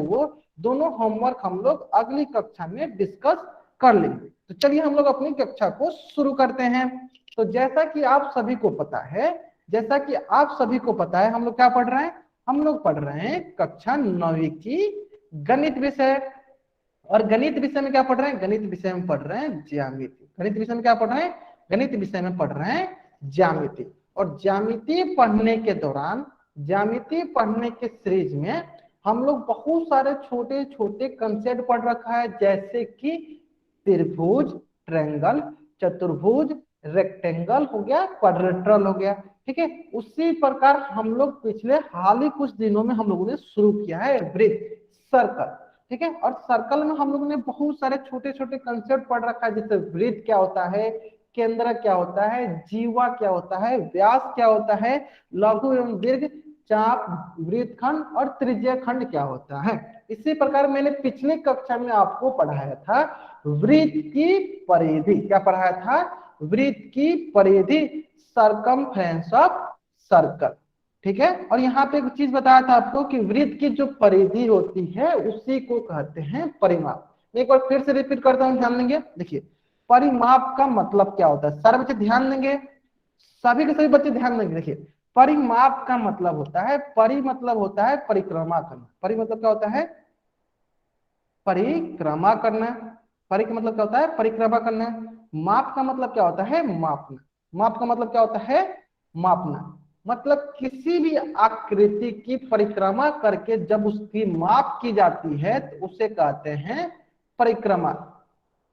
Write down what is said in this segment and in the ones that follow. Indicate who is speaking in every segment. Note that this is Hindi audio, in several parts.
Speaker 1: वो दोनों होमवर्क हम लोग अगली कक्षा में डिस्कस कर लेंगे। तो चलिए हम लोग अपनी कक्षा को शुरू करते हैं। तो जैसा कि आप सभी को पता है, हम लोग क्या पढ़ रहे हैं, हम लोग पढ़ रहे हैं कक्षा 9वीं की गणित विषय। और गणित विषय में क्या पढ़ रहे हैं, गणित विषय में पढ़ रहे हैं ज्यामिति। गणित विषय में क्या पढ़ रहे हैं, गणित विषय में पढ़ रहे हैं ज्यामिति। और ज्यामिति पढ़ने के दौरान, ज्यामिति पढ़ने के सीरीज में हम लोग बहुत सारे छोटे छोटे कंसेप्ट पढ़ रखा है, जैसे कि त्रिभुज, ट्रायंगल, चतुर्भुज, रेक्टेंगल हो गया, क्वाड्रिलेटरल हो गया। ठीक है, उसी प्रकार हम लोग पिछले हाल ही कुछ दिनों में हम लोगों ने शुरू किया है वृत्त, सर्कल। ठीक है, और सर्कल में हम लोगों ने बहुत सारे छोटे छोटे कंसेप्ट पढ़ रखा है, जैसे वृत्त क्या होता है, केंद्र क्या होता है, जीवा क्या होता है, व्यास क्या होता है, लघु एवं दीर्घ चाप, वृत्तखंड और त्रिज्या खंड क्या होता है। इसी प्रकार मैंने पिछली कक्षा में आपको पढ़ाया था वृत्त की परिधि। क्या पढ़ाया था, वृत्त की परिधि, सरकमफ्रेंस ऑफ सर्कल। ठीक है, और यहाँ पे एक चीज बताया था आपको कि वृत्त की जो परिधि होती है उसी को कहते हैं परिमाप। एक बार फिर से रिपीट करता हूँ, ध्यान देंगे। देखिए, परिमाप का मतलब क्या होता है, सारे बच्चे ध्यान देंगे, सभी के सभी बच्चे ध्यान देंगे। देखिए, परिमाप का मतलब होता है, परि मतलब होता है परिक्रमा करना। परि मतलब क्या होता है, परिक्रमा करना। परि का मतलब क्या होता है, परिक्रमा करना। माप का मतलब क्या होता है, मापना। माप का मतलब क्या होता है, मापना। मतलब किसी भी आकृति की परिक्रमा करके जब उसकी माप की जाती है तो उसे कहते हैं परिक्रमा,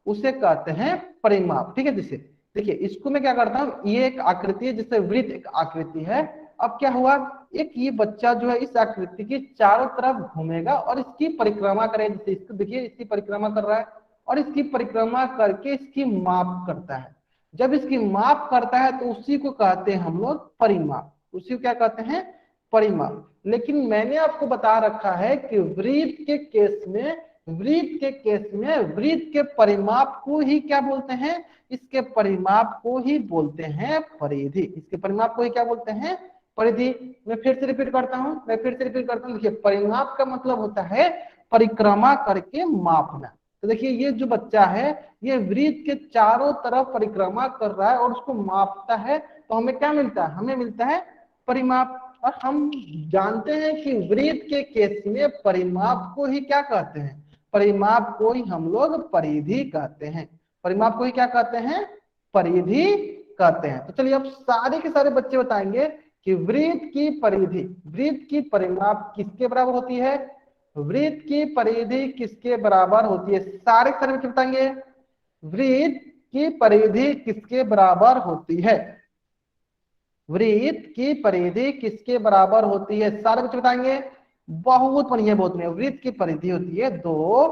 Speaker 1: उसे कहते हैं परिमाप। ठीक है, जैसे देखिए इसको मैं क्या करता हूँ, ये एक आकृति है, जैसे वृत्त एक आकृति है। अब क्या हुआ, एक ये बच्चा जो है इस आकृति की चारों तरफ घूमेगा और इसकी परिक्रमा करेगा। जैसे इसको देखिए, इसकी परिक्रमा कर रहा है और इसकी परिक्रमा करके इसकी माप करता है। जब इसकी माप करता है तो उसी को कहते हैं हम लोग परिमाप, उसी को क्या कहते हैं, परिमाप। लेकिन मैंने आपको बता रखा है कि वृत्त के केस में, वृत्त के केस में वृत्त के परिमाप को ही क्या बोलते हैं, इसके परिमाप को ही बोलते हैं परिधि। इसके परिमाप को ही क्या बोलते हैं, परिधि। मैं फिर से रिपीट करता हूं, देखिए, परिमाप का मतलब होता है परिक्रमा करके मापना। तो देखिए ये जो बच्चा है ये वृत्त के चारों तरफ परिक्रमा कर रहा है और उसको मापता है, तो हमें क्या मिलता है, हमें मिलता है परिमाप। और हम जानते हैं कि वृत्त के केस में परिमाप को ही क्या कहते हैं, परिमाप को ही हम लोग परिधि कहते हैं। परिमाप को ही क्या कहते हैं, परिधि कहते हैं। तो चलिए अब सारे के सारे बच्चे बताएंगे कि वृत्त की परिधि, वृत्त की परिमाप किसके बराबर होती है, वृत्त की परिधि किसके बराबर होती है। सारे के सारे बच्चे बताएंगे वृत्त की परिधि किसके बराबर होती है, वृत्त की परिधि किसके बराबर होती है, सारे बच्चे बताएंगे। बहुत बढ़िया, बहुत बढ़िया। वृत्त की परिधि होती है 2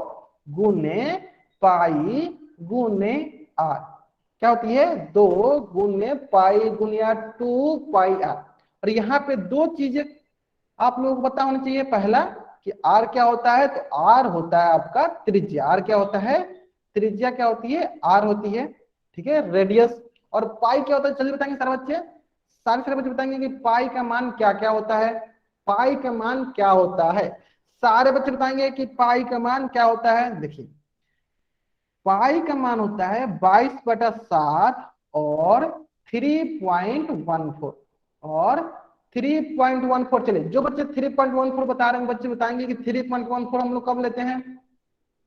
Speaker 1: गुने पाई गुने आर। क्या होती है, 2 गुने पाई गुने 2 पाई आर। और यहाँ पे दो चीजें आप लोगों को पता होना चाहिए। पहला कि आर क्या होता है, तो आर होता है आपका त्रिज्या। आर क्या होता है, त्रिज्या क्या होती है, आर होती है। ठीक है, रेडियस। और पाई क्या होता है, जल्दी बताएंगे सारे बच्चे, सारे बच्चे बताएंगे कि पाई का मान क्या क्या होता है, पाई का मान क्या होता है। सारे बच्चे बताएंगे कि पाई का मान क्या होता है। देखिए पाई का मान होता है 22/7 और 3.14 और 3.14। चलिए जो बच्चे 3.14 बता रहे हैं बच्चे बताएंगे कि 3.14 हम लोग कब लेते हैं।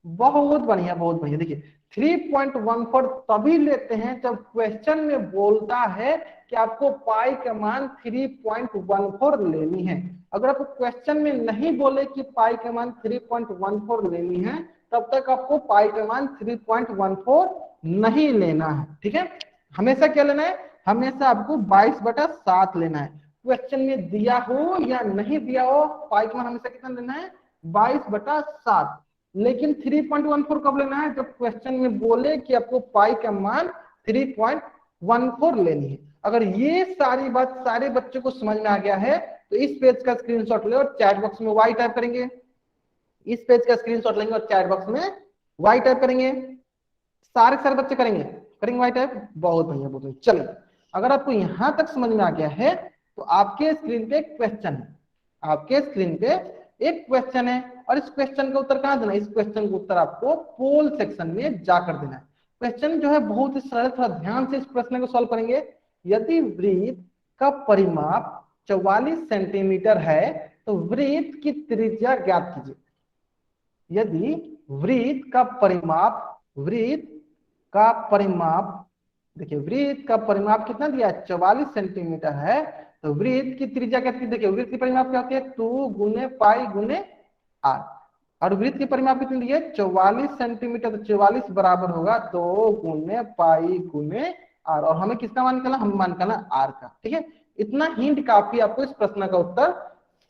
Speaker 1: बहुत बढ़िया, बहुत बढ़िया। देखिए 3.14 तभी लेते हैं जब क्वेश्चन में बोलता है कि आपको पाई का मान 3.14 लेनी है। अगर आपको क्वेश्चन में नहीं बोले कि पाई का मान 3.14 लेनी है, तब तक आपको पाई का मान 3.14 नहीं लेना है। ठीक है, हमेशा क्या लेना है, हमेशा आपको 22/7 लेना है। क्वेश्चन में दिया हो या नहीं दिया हो, पाई का मान हमेशा कितना लेना है, 22/7। लेकिन 3.14 कब लेना है, जब क्वेश्चन में बोले कि आपको पाई का मान 3.14 लेनी है। अगर ये सारी बात सारे बच्चों को समझ में आ गया है तो इस पेज का स्क्रीनशॉट ले और चैट बॉक्स में वाई टाइप करेंगे। इस पेज का स्क्रीनशॉट लेंगे और चैट बॉक्स में वाई टाइप करेंगे। सारे बच्चे करेंगे वाई टाइप। बहुत बढ़िया, बहुत बढ़िया। चलिए अगर आपको यहां तक समझ में आ गया है तो आपके स्क्रीन पे क्वेश्चन है, आपके स्क्रीन पे एक क्वेश्चन है और इस क्वेश्चन का उत्तर कहाँ देना है, इस क्वेश्चन का उत्तर आपको पोल सेक्शन में जाकर देना है। क्वेश्चन जो है बहुत ही सरल, थोड़ा ध्यान से इस प्रश्न को सॉल्व करेंगे। यदि वृत्त का परिमाप 44 सेंटीमीटर है तो वृत्त की त्रिज्या ज्ञात कीजिए। यदि वृत्त का परिमाप देखिए वृत्त का परिमाप कितना दिया है, 44 सेंटीमीटर है, तो वृत्त की त्रिज्या क्या थी, देखिए वृत्त की परिमाप क्या होती है, 2 गुने पाई गुने आर, और वृत्त की परिमाप कितनी दी है, 44 सेंटीमीटर, तो 44 बराबर होगा 2 गुने पाई गुने आर, और हमें किसका मान निकालना, हम मान निकालना आर का। ठीक है, इतना हिंट काफी आपको इस प्रश्न का उत्तर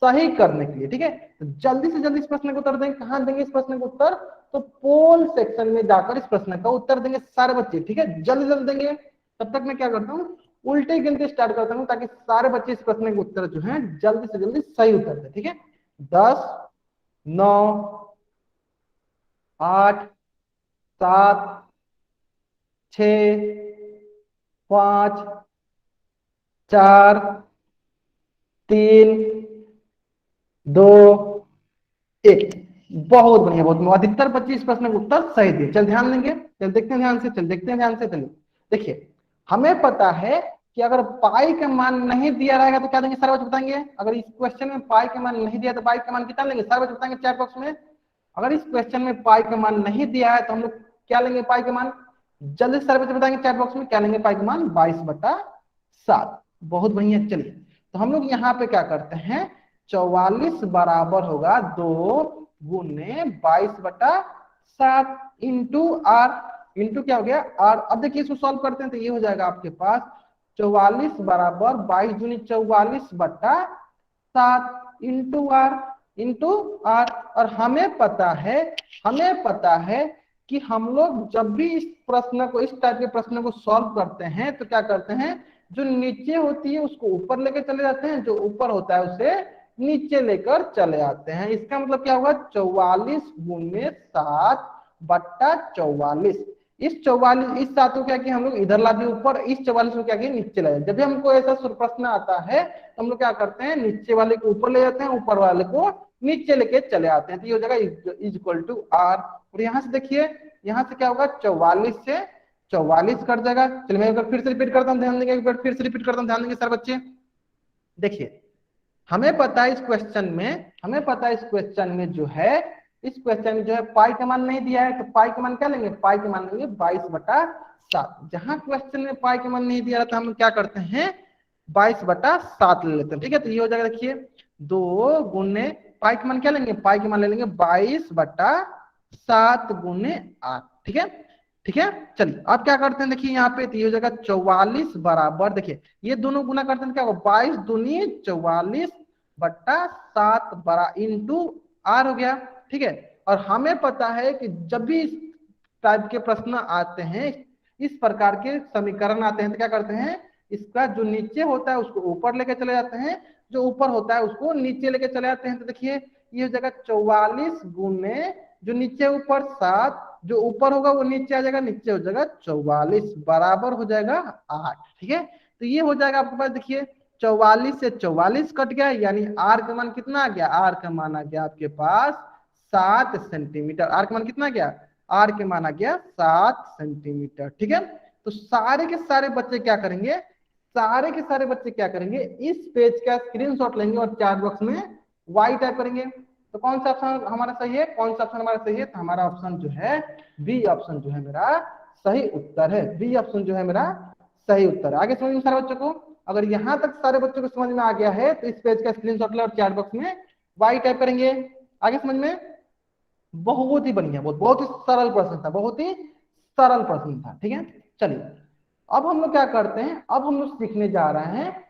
Speaker 1: सही करने के लिए। ठीक है, तो जल्दी से जल्दी इस प्रश्न का उत्तर देंगे, कहां देंगे इस प्रश्न का उत्तर, तो पोल सेक्शन में जाकर इस प्रश्न का उत्तर देंगे सारे बच्चे। ठीक है, जल्दी जल्दी देंगे। तब तक मैं क्या करता हूँ, उल्टे गिनती स्टार्ट करता हूँ ताकि सारे बच्चे इस प्रश्न के उत्तर जो है जल्दी से जल्दी सही उत्तर दें। ठीक है, 10 9 8 7 6 5 4 3 2 1। बहुत बढ़िया, बहुत बढ़िया। अधिकतर बच्चे इस प्रश्न का उत्तर सही दिए। चल ध्यान देंगे, चल देखते हैं ध्यान से, चल देखते हैं ध्यान से। चलिए देखिए, हमें पता है कि अगर पाई का मान नहीं दिया रहेगा तो क्या देंगे, सारे बच्चे बताएंगे। अगर इस क्वेश्चन में पाई का मान नहीं दिया तो पाई का मान कितना लेंगे, सारे बच्चे बताएंगे चैट बॉक्स में। अगर इस क्वेश्चन में पाई का मान नहीं दिया है तो हम लोग क्या लेंगे पाई का मान, जल्दी से सारे बच्चे बताएंगे चैट बॉक्स में क्या लेंगे पाई का मान, 22/7। बहुत बढ़िया। चलिए तो हम लोग यहाँ पे क्या करते हैं, 44 बराबर होगा 2 गुने 22/7 इंटू आर, इंटू क्या हो गया आर। अब देखिए इसको सॉल्व करते हैं तो ये हो जाएगा आपके पास 44 बराबर 22 दूनी 44/7 इंटू आर, इंटू आर। और हमें पता है कि हम लोग जब भी इस प्रश्न को, इस टाइप के प्रश्न को सॉल्व करते हैं तो क्या करते हैं, जो नीचे होती है उसको ऊपर लेकर चले जाते हैं, जो ऊपर होता है उसे नीचे लेकर चले आते हैं। इसका मतलब क्या होगा, 44 गुने 7/44। इस 44, इस 7 को क्या किया हम लोग इधर ला दिए ऊपर, इस 44 को क्या किया नीचे लाए। जब भी हमको ऐसा प्रश्न आता है तो हम लोग क्या करते हैं, नीचे वाले को ऊपर ले जाते हैं, ऊपर वाले को नीचे लेके चले आते हैं। तो ये हो जाएगा इज इक्वल टू आर। और यहाँ से देखिए, यहाँ से क्या होगा, 44 से 44 कट जाएगा। चलिए मैं एक बार फिर से रिपीट करता हूँ, ध्यान देंगे, एक बार फिर से रिपीट करता हूँ, ध्यान देंगे सारे बच्चे। देखिए हमें पता है इस क्वेश्चन में जो है, इस क्वेश्चन में जो है पाई का मान नहीं दिया है, तो पाई का मान क्या लेंगे, पाई का मान लेंगे 22/7। जहां क्वेश्चन में पाई का मान नहीं दिया रहता हम क्या करते हैं, 22/7 ले लेते हैं। ठीक है, तो ये हो जाएगा, देखिए 2 गुने पाई का मान क्या लेंगे, पाई का मान ले लेंगे 22/7 गुने 8। ठीक है, ठीक है। चलिए अब क्या करते हैं, देखिए यहाँ पे तो ये हो जाएगा 44 बराबर, देखिए ये दोनों गुना करते हैं क्या होगा, 22 दूनी 44/7 बड़ा इंटू आर हो गया। ठीक है, और हमें पता है कि जब भी इस टाइप के प्रश्न आते हैं, इस प्रकार के समीकरण आते हैं तो क्या करते हैं, इसका जो नीचे होता है उसको ऊपर लेके चले जाते हैं, जो ऊपर होता है उसको नीचे लेके चले जाते हैं। तो देखिए ये हो जाएगा 44 गुने जो नीचे ऊपर 7, जो ऊपर होगा वो नीचे आ जाएगा, नीचे हो जाएगा 44 बराबर हो जाएगा 8। ठीक है, तो ये हो जाएगा आपके पास, देखिए 44 से 44 कट गया, यानी आर का मान कितना आ गया, आर का मान आ गया आपके पास 7 सेंटीमीटर। आर का मान कितना आ गया, आर के मान आ गया 7 सेंटीमीटर। ठीक है, तो सारे के सारे बच्चे क्या करेंगे, इस पेज का स्क्रीनशॉट लेंगे और चैट बॉक्स में वाई टाइप करेंगे। तो कौन सा ऑप्शन हमारा सही है, कौन सा ऑप्शन हमारा सही है, तो हमारा ऑप्शन जो है बी ऑप्शन जो है मेरा सही उत्तर है, बी ऑप्शन जो है मेरा सही उत्तर है। आगे समझ में सारे बच्चों को, अगर यहाँ तक सारे बच्चों को समझ में आ गया है तो इस पेज का स्क्रीनशॉट ले और चैट बॉक्स में वाई टाइप करेंगे। आगे समझ में, बहुत ही बढ़िया, बहुत ही सरल प्रश्न था, बहुत ही सरल प्रश्न था। ठीक है, चलिए अब हम लोग क्या करते हैं, अब हम लोग सीखने जा रहे हैं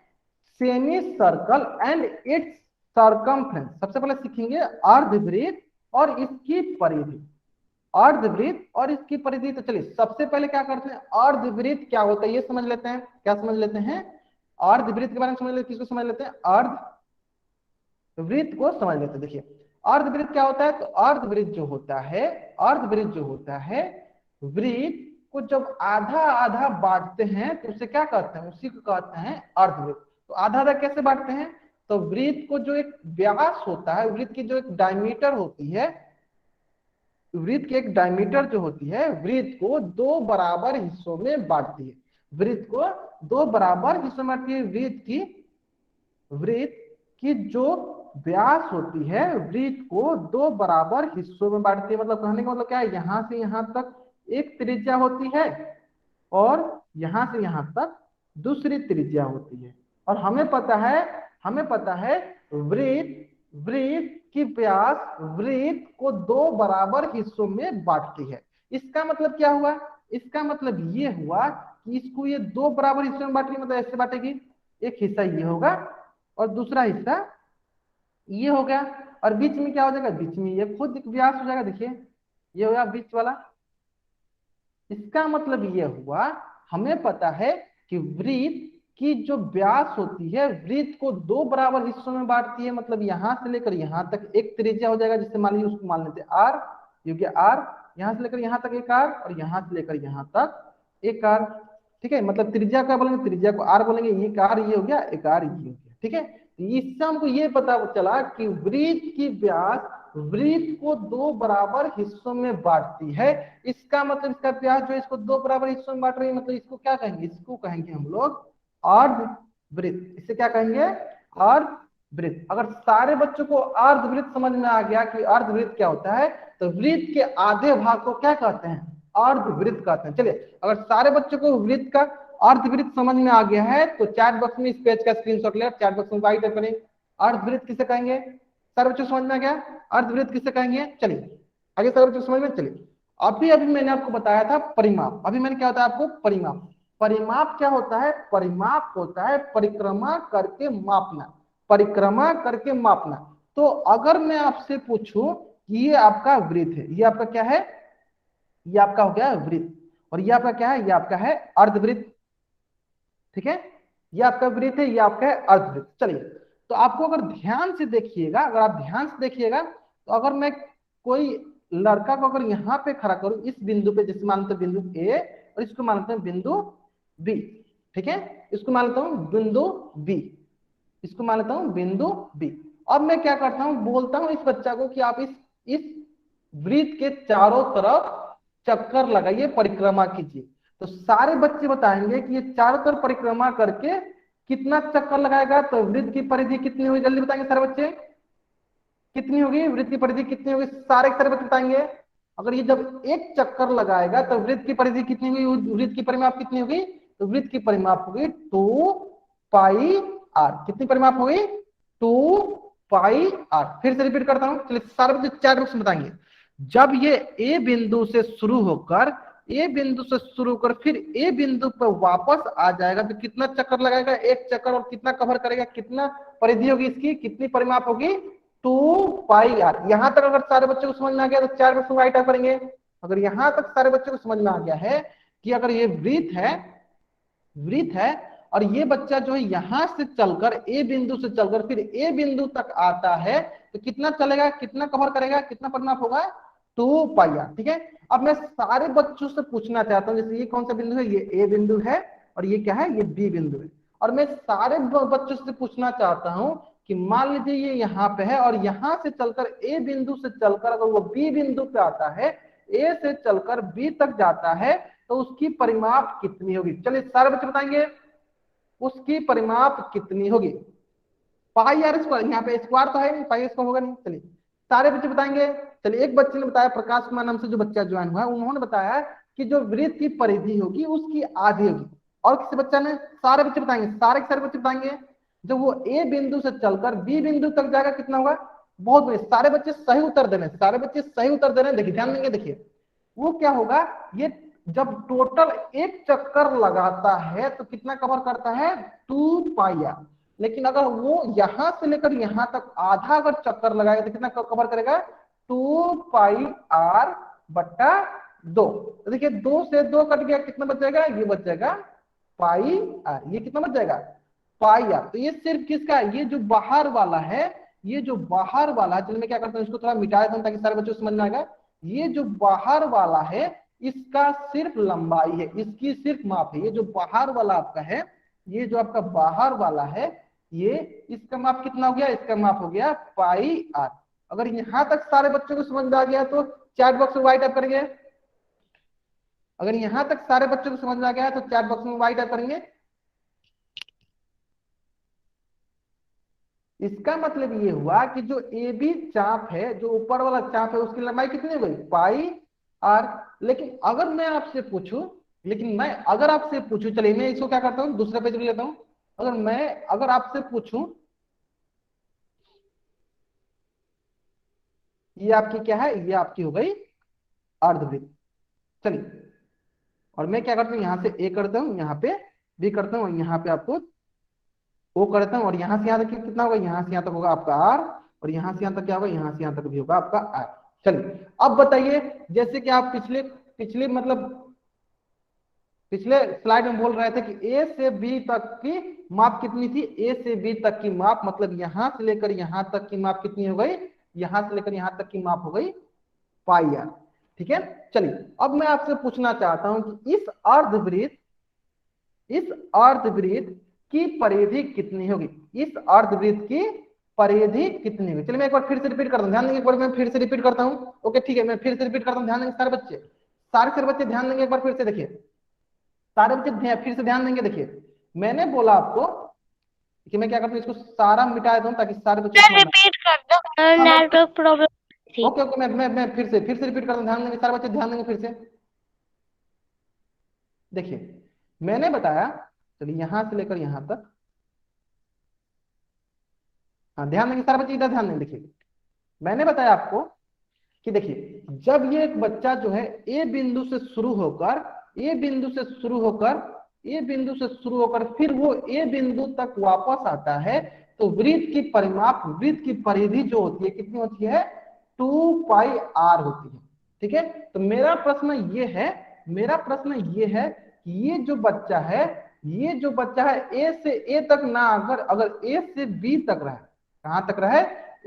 Speaker 1: semi circle and it's circumference. सबसे पहले सीखेंगे अर्धवृत्त और इसकी परिधि, अर्धवृत्त और इसकी परिधि। तो चलिए सबसे पहले क्या करते हैं, अर्धवृत्त क्या होता है ये समझ लेते हैं। क्या समझ लेते हैं, अर्धवृत्त के बारे में समझ लेते हैं। किसको समझ लेते हैं, अर्धवृत्त को समझ लेते हैं। देखिए अर्धवृत्त क्या होता है, तो अर्धवृत्त जो होता है, वृत्त को जब आधा आधा बांटते हैं तो उसे क्या कहते हैं, उसी को कहते हैं अर्धवृत्त। तो आधा आधा कैसे बांटते हैं, तो वृत्त को जो एक व्यास होता है, वृत्त की जो एक डायमीटर होती है, वृत्त की एक डायमीटर जो होती है, वृत्त को दो बराबर हिस्सों में बांटती है। वृत्त को दो बराबर हिस्सों में बांटती है। वृत्त की जो व्यास होती है, वृत्त को दो बराबर हिस्सों में बांटती है। मतलब कहने का मतलब क्या है, यहां से यहां तक एक त्रिज्या होती है और यहां से यहां तक दूसरी त्रिज्या होती है। और हमें पता है वृत्त वृत्त की व्यास वृत्त को दो बराबर हिस्सों में बांटती है। इसका मतलब क्या हुआ, इसका मतलब ये हुआ कि इसको ये दो बराबर हिस्सों में बांट रही, मतलब ऐसे बांटेगी, एक हिस्सा ये होगा और दूसरा हिस्सा ये हो गया, और बीच में क्या हो जाएगा, बीच में ये खुद एक व्यास हो जाएगा। देखिए ये हो गया बीच वाला। इसका मतलब ये हुआ, हमें पता है कि वृत्त की जो व्यास होती है वृत्त को दो बराबर हिस्सों में बांटती है। मतलब यहां से लेकर यहां तक एक त्रिज्या हो जाएगा, जिससे मान लीजिए उसको मान लेते हैं आर, क्योंकि आर यहां से लेकर यहां तक एक आर और यहां से लेकर यहां तक एक आर। ठीक है, मतलब त्रिज्या क्या बोलेंगे, त्रिज्या को आर बोलेंगे, एक आर ये हो गया, एक आर ये हो गया। ठीक है, इससे हमको ये पता चला कि वृत्त की व्यास वृत्त को दो बराबर हिस्सों में बांटती है। इसका मतलब इसका व्यास जो है इसको दो बराबर हिस्सों में बांट रही है, मतलब इसको क्या कहेंगे, इसको कहेंगे हम लोग अर्धवृत्त। इसे क्या कहेंगे, अर्धवृत्त। अगर सारे बच्चों को अर्धवृत्त समझ में आ गया कि अर्धवृत्त क्या होता है, तो वृत्त के आधे भाग को क्या कहते हैं, अर्धवृत्त कहते हैं। चलिए, अगर सारे बच्चों को वृत्त का अर्धवृत्त समझ में आ गया है तो चैट बॉक्स में इस पेज का स्क्रीनशॉट ले, चैट बॉक्स में राइट करें अर्धवृत्त किसे कहेंगे। सारे बच्चों समझ में आ गया अर्धवृत्त किसे कहेंगे। चलिए आगे सारे बच्चों समझ में। चलिए अभी मैंने आपको बताया था परिमाप। अभी मैंने क्या बताया आपको, परिमाप। परिमाप क्या होता है, परिमाप होता है परिक्रमा करके मापना, परिक्रमा करके मापना। तो अगर मैं आपसे पूछूं कि ये आपका वृत्त है, ये आपका क्या है, ये आपका हो गया वृत्त, और ये आपका क्या है, ये आपका है अर्धवृत्त। ठीक है, ये आपका वृत्त है, ये आपका है अर्धवृत्त। चलिए, तो आपको अगर ध्यान से देखिएगा, अगर आप ध्यान से देखिएगा, तो अगर मैं कोई लड़का को अगर यहाँ पे खड़ा करूं इस बिंदु पे, जैसे मानते हैं बिंदु ए और इसको मानते हैं बिंदु बी। ठीक है, इसको मान लेता हूं बिंदु बी, इसको मान लेता हूं बिंदु बी। अब मैं क्या करता हूं, बोलता हूं इस बच्चा को कि आप इस वृत्त के चारों तरफ चक्कर लगाइए, परिक्रमा कीजिए। तो सारे बच्चे बताएंगे कि ये चारों तरफ परिक्रमा करके कितना चक्कर लगाएगा। तो वृत्त की परिधि कितनी होगी, जल्दी बताएंगे सारे बच्चे, कितनी होगी वृत्त की परिधि, कितनी होगी, सारे के सारे बच्चे बताएंगे। अगर ये जब एक चक्कर लगाएगा तो वृत्त की परिधि कितनी होगी, वृत्त की परिमाप कितनी होगी, तो वृत्त की परिमाप होगी 2 पाई आर। कितनी परिमाप होगी, 2 पाई आर। फिर से रिपीट करता हूं, चलिए सारे बच्चे चैट बॉक्स में बताएंगे। जब ये ए बिंदु से शुरू होकर फिर ए बिंदु पर वापस आ जाएगा तो कितना चक्कर लगाएगा, एक चक्कर, और कितना कवर करेगा, कितना परिधि होगी इसकी, कितनी परिमाप होगी, 2 पाई आर। यहां तक अगर सारे बच्चों को समझ में आ गया तो चार बच्चों राइट करेंगे। अगर यहां तक सारे बच्चों को समझ में आ गया है कि अगर ये वृत्त है और ये बच्चा जो है यहां से चलकर ए बिंदु से चलकर फिर ए बिंदु तक आता है, तो कितना चलेगा, कितना कवर करेगा, कितना परिमाप होगा, 2 पाई आर। ठीक है, अब मैं सारे बच्चों से पूछना चाहता हूं, जैसे ये कौन सा बिंदु है, ये ए बिंदु है और ये क्या है, ये बी बिंदु है। और मैं सारे बच्चों से पूछना चाहता हूं कि मान लीजिए ये यहाँ पे है और यहां से चलकर ए बिंदु से चलकर अगर वो बी बिंदु पे आता है, ए से चलकर बी तक जाता है, तो उसकी परिमाप कितनी होगी। चलिए सारे बच्चे बताएंगे उसकी परिमाप कितनी होगी। पाई आर स्क्वायर, यहाँ पे स्क्वायर तो है नहीं, पाई स्क्वायर होगा नहीं। चलिए सारे बच्चे बताएंगे। चलिए एक बच्चे ने बताया, प्रकाश कुमार नाम से जो बच्चा ज्वाइन हुआ, उन्होंने बताया कि जो वृत्त की परिधि होगी उसकी आधी होगी। और किसी बच्चा ने, सारे बच्चे बताएंगे, सारे के सारे बच्चे बताएंगे जब वो ए बिंदु से चलकर बी बिंदु तक जाएगा कितना होगा। बहुत बढ़िया, सारे बच्चे सही उत्तर दे रहे हैं, सारे बच्चे सही उत्तर दे रहे हैं। देखिए ध्यान देंगे, देखिए वो क्या होगा, ये जब टोटल एक चक्कर लगाता है तो कितना कवर करता है, 2 पाई आर। लेकिन अगर वो यहां से लेकर यहां तक आधा अगर चक्कर लगाएगा तो कितना कवर करेगा, 2 पाई आर बट्टा 2। तो देखिए 2 से 2 कट गया, कितना बच जाएगा, ये बच जाएगा पाई आर। ये कितना बच जाएगा, पाई आर। तो ये सिर्फ किसका है, ये जो बाहर वाला है, ये जो बाहर वाला है, चलिए मैं क्या करता हूँ इसको थोड़ा मिटा देता हूँ ताकि सारे बच्चों को समझ में आएगा। ये जो बाहर वाला है इसका सिर्फ लंबाई है, इसकी सिर्फ माप है। ये जो बाहर वाला आपका है, ये जो आपका बाहर वाला है ये इसका माप कितना हो गया, इसका माप हो गया पाई आर। अगर यहां तक सारे बच्चों को समझ में आ गया तो चैट बॉक्स में वाई टाइप करेंगे। अगर यहां तक सारे बच्चों को समझ में आ गया तो चैट बॉक्स में वाई टाइप करेंगे। इसका मतलब ये हुआ कि जो ए बी चाप है, जो ऊपर वाला चाप है, उसकी लंबाई कितनी हो गई, पाई आर। लेकिन अगर मैं आपसे पूछूं, चलिए मैं इसको क्या करता हूं, दूसरे पेज में लेता हूं। अगर आपसे पूछूं, ये आपकी क्या है, ये आपकी हो गई अर्धवृत्त। चलिए, और मैं क्या करता हूँ, यहाँ से ए करता हूँ, यहाँ पे बी करता हूँ, और यहाँ पे आपको ओ करता हूँ, और यहाँ से यहाँ तक कितना होगा, यहाँ से यहाँ तक होगा आपका आर, और यहाँ से यहाँ तक क्या होगा, यहाँ से यहाँ तक भी होगा आपका आर। चलिए अब बताइए, जैसे कि आप पिछले पिछले मतलब पिछले स्लाइड में बोल रहे थे कि ए से बी तक की माप कितनी थी, ए से बी तक की माप मतलब यहां से लेकर यहां तक की माप कितनी हो गई, यहां से लेकर यहां तक की माप हो गई पाई आर। ठीक है, चलिए अब मैं आपसे पूछना चाहता हूं कि इस अर्धवृत्त की परिधि कितनी होगी, इस अर्धवृत्त की परिधि कितनी होगी। चलिए मैं एक बार फिर से रिपीट करता हूं, ध्यान देंगे, एक बार मैं फिर से रिपीट करता हूं। ओके ठीक है, मैं फिर से रिपीट करता हूं, ध्यान देंगे सारे बच्चे, सारे बच्चे ध्यान देंगे, एक बार फिर से देखिए, सारे बच्चे फिर से ध्यान देंगे। देखिए मैंने बोला आपको कि मैं क्या करता हूँ, इसको सारा मिटा देता हूँ ताकि सारे बच्चे
Speaker 2: सर
Speaker 1: समझ में
Speaker 2: रिपीट कर दो,
Speaker 1: आए।
Speaker 2: नेटवर्क प्रॉब्लम थी।
Speaker 1: ओके ओके, मैं फिर से रिपीट करता हूँ, ध्यान देंगे सारे बच्चे, ध्यान देंगे फिर से। देखिए मैंने बताया, चलिए यहां से लेकर यहां तक, हाँ ध्यान देंगे सारे बच्चे, इधर ध्यान देंगे। देखिए मैंने बताया आपको कि देखिए जब ये एक बच्चा जो है ए बिंदु से शुरू होकर ए बिंदु से शुरू होकर ए बिंदु से शुरू होकर फिर वो ए बिंदु तक वापस आता है, तो वृत्त की परिधि जो होती है कितनी होती है, 2 पाई आर होती है। ठीक है, तो मेरा प्रश्न ये है कि ये जो बच्चा है ए से ए तक ना, अगर ए से बी तक रहे, कहां तक रहे,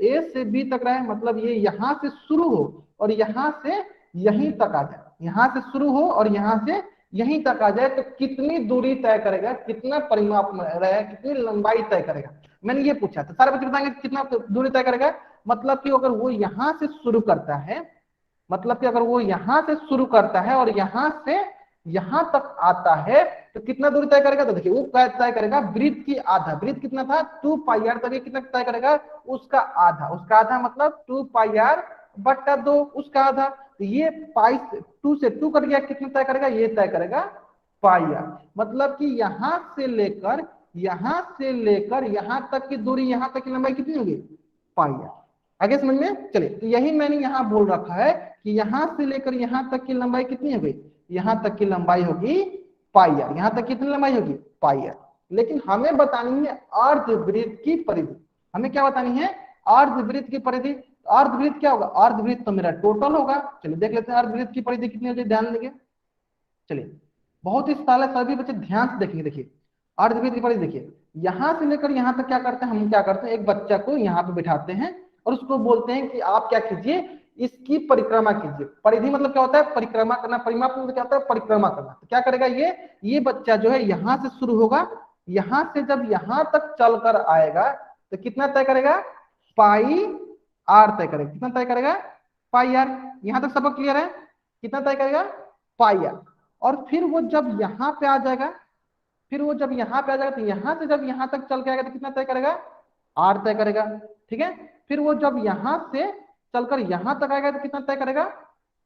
Speaker 1: ए से बी तक रहे, मतलब ये यहां से शुरू हो और यहां से यहीं तक आ जाए, यहां से शुरू हो और यहां से यहीं तक आ जाए, तो कितनी दूरी तय करेगा, कितना परिमाप में रहेगा, कितनी लंबाई तय करेगा। मैंने ये पूछा था, सारे बच्चे बताएंगे कितना दूरी तय करेगा। मतलब कि अगर वो यहां से शुरू करता है, और यहां से यहां तक आता है, तो कितना दूरी तय करेगा, तो देखिए वो तय करेगा वृत्त की आधा। वृत्त कितना था, 2 पाई आर, तभी कितना तय करेगा, उसका आधा मतलब 2 पाई आर बट्टा 2, उसका आधा। तो ये पाई 2 से 2 कट गया, कितना तय करेगा, ये तय करेगा पाई आर। मतलब कि यहां से लेकर यहां तक की दूरी, यहां तक की लंबाई कितनी होगी, पाई आर। आगे समझ में, चलिए तो यही मैंने यहां बोल रखा है कि यहां से लेकर यहां तक की लंबाई कितनी होगी, यहां तक की लंबाई होगी पाई आर। यहां तक कितनी लंबाई होगी, पाई आर। लेकिन हमें बतानी है अर्धवृत्त की परिधि। हमें क्या बतानी है, अर्धवृत्त की परिधि। अर्धवृत्त क्या होगा, अर्धवृत्त तो मेरा टोटल होगा। चलिए देख लेते हैं अर्धवृत्त की परिधि कितनी होगी, ध्यान देंगे। चलिए बहुत ही सरल है, सभी बच्चे ध्यान से देखेंगे। देखिए अर्धवृत्त की परिधि, देखिए यहां से लेकर यहां तक क्या करते हैं, हम क्या करते हैं, एक बच्चा को यहाँ पे बिठाते हैं और उसको बोलते हैं कि आप क्या कीजिए, इसकी परिक्रमा कीजिए। परिधि मतलब क्या होता है, परिक्रमा करना। परिमाप मतलब क्या होता है, परिक्रमा करना। तो क्या करेगा, ये बच्चा जो है यहां से शुरू होगा, यहां से जब यहां तक चलकर आएगा तो कितना तय करेगा, पाई आर तय करेगा। कितना तय करेगा, पाई आर। यहां तक सबक क्लियर है, कितना तय करेगा, पाई आर। और फिर वो जब यहाँ पे आ जाएगा, तो यहां से जब यहां तक चल के आएगा तो कितना तय करेगा, आर तय करेगा। ठीक है, फिर वो जब यहां से चलकर यहां तक आएगा तो कितना तय करेगा,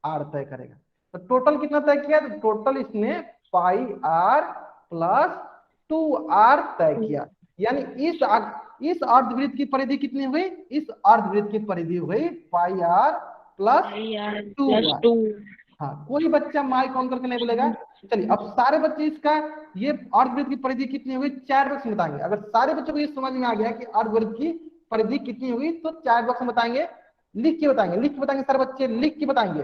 Speaker 1: आर तय करेगा। तो टोटल कितना तय किया, तो टोटल इसने पाई आर प्लस 2 आर तय किया। यानी इस अर्धवृत्त की परिधि कितनी हो गई, इस अर्धवृत्त की परिधि हो गई पाई आर प्लस
Speaker 2: प्लस
Speaker 1: 2 आर।
Speaker 2: 2।
Speaker 1: हाँ, कोई बच्चा माइक ऑन करके नहीं बोलेगा। चलिए अब सारे बच्चे इसका ये अर्धवृत्त की परिधि कितनी हुई, 4 बॉक्स में बताएंगे। अगर सारे बच्चों को ये समझ में आ गया कि अर्धवृत्त की परिधि कितनी हुई, तो 4 बॉक्स में बताएंगे, लिख के बताएंगे सारे बच्चे लिख के बताएंगे,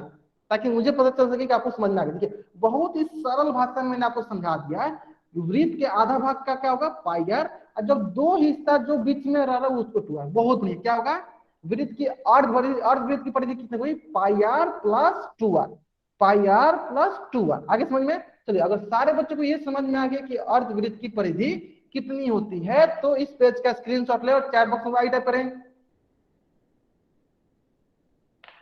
Speaker 1: ताकि मुझे पता चल सके कि आपको समझ में आ गया। देखिए बहुत ही सरल भाषा में मैंने आपको समझा दिया है। वृत्त के आधा भाग का क्या होगा, पाई आर, और जब 2 हिस्सा जो बीच में रह रहा है उसको 2 आर। बहुत नहीं, क्या होगा, वृत्त की अर्धवृत्त की परिधि कितनी हुई, pi r plus 2 r. Pi r plus 2 r. आगे समझ में, चलिए अगर सारे बच्चों को ये समझ में आ गया कि अर्धवृत्त की परिधि कितनी होती है। तो इस पेज का स्क्रीनशॉट ले और चैट बॉक्स में आई टाइप करें।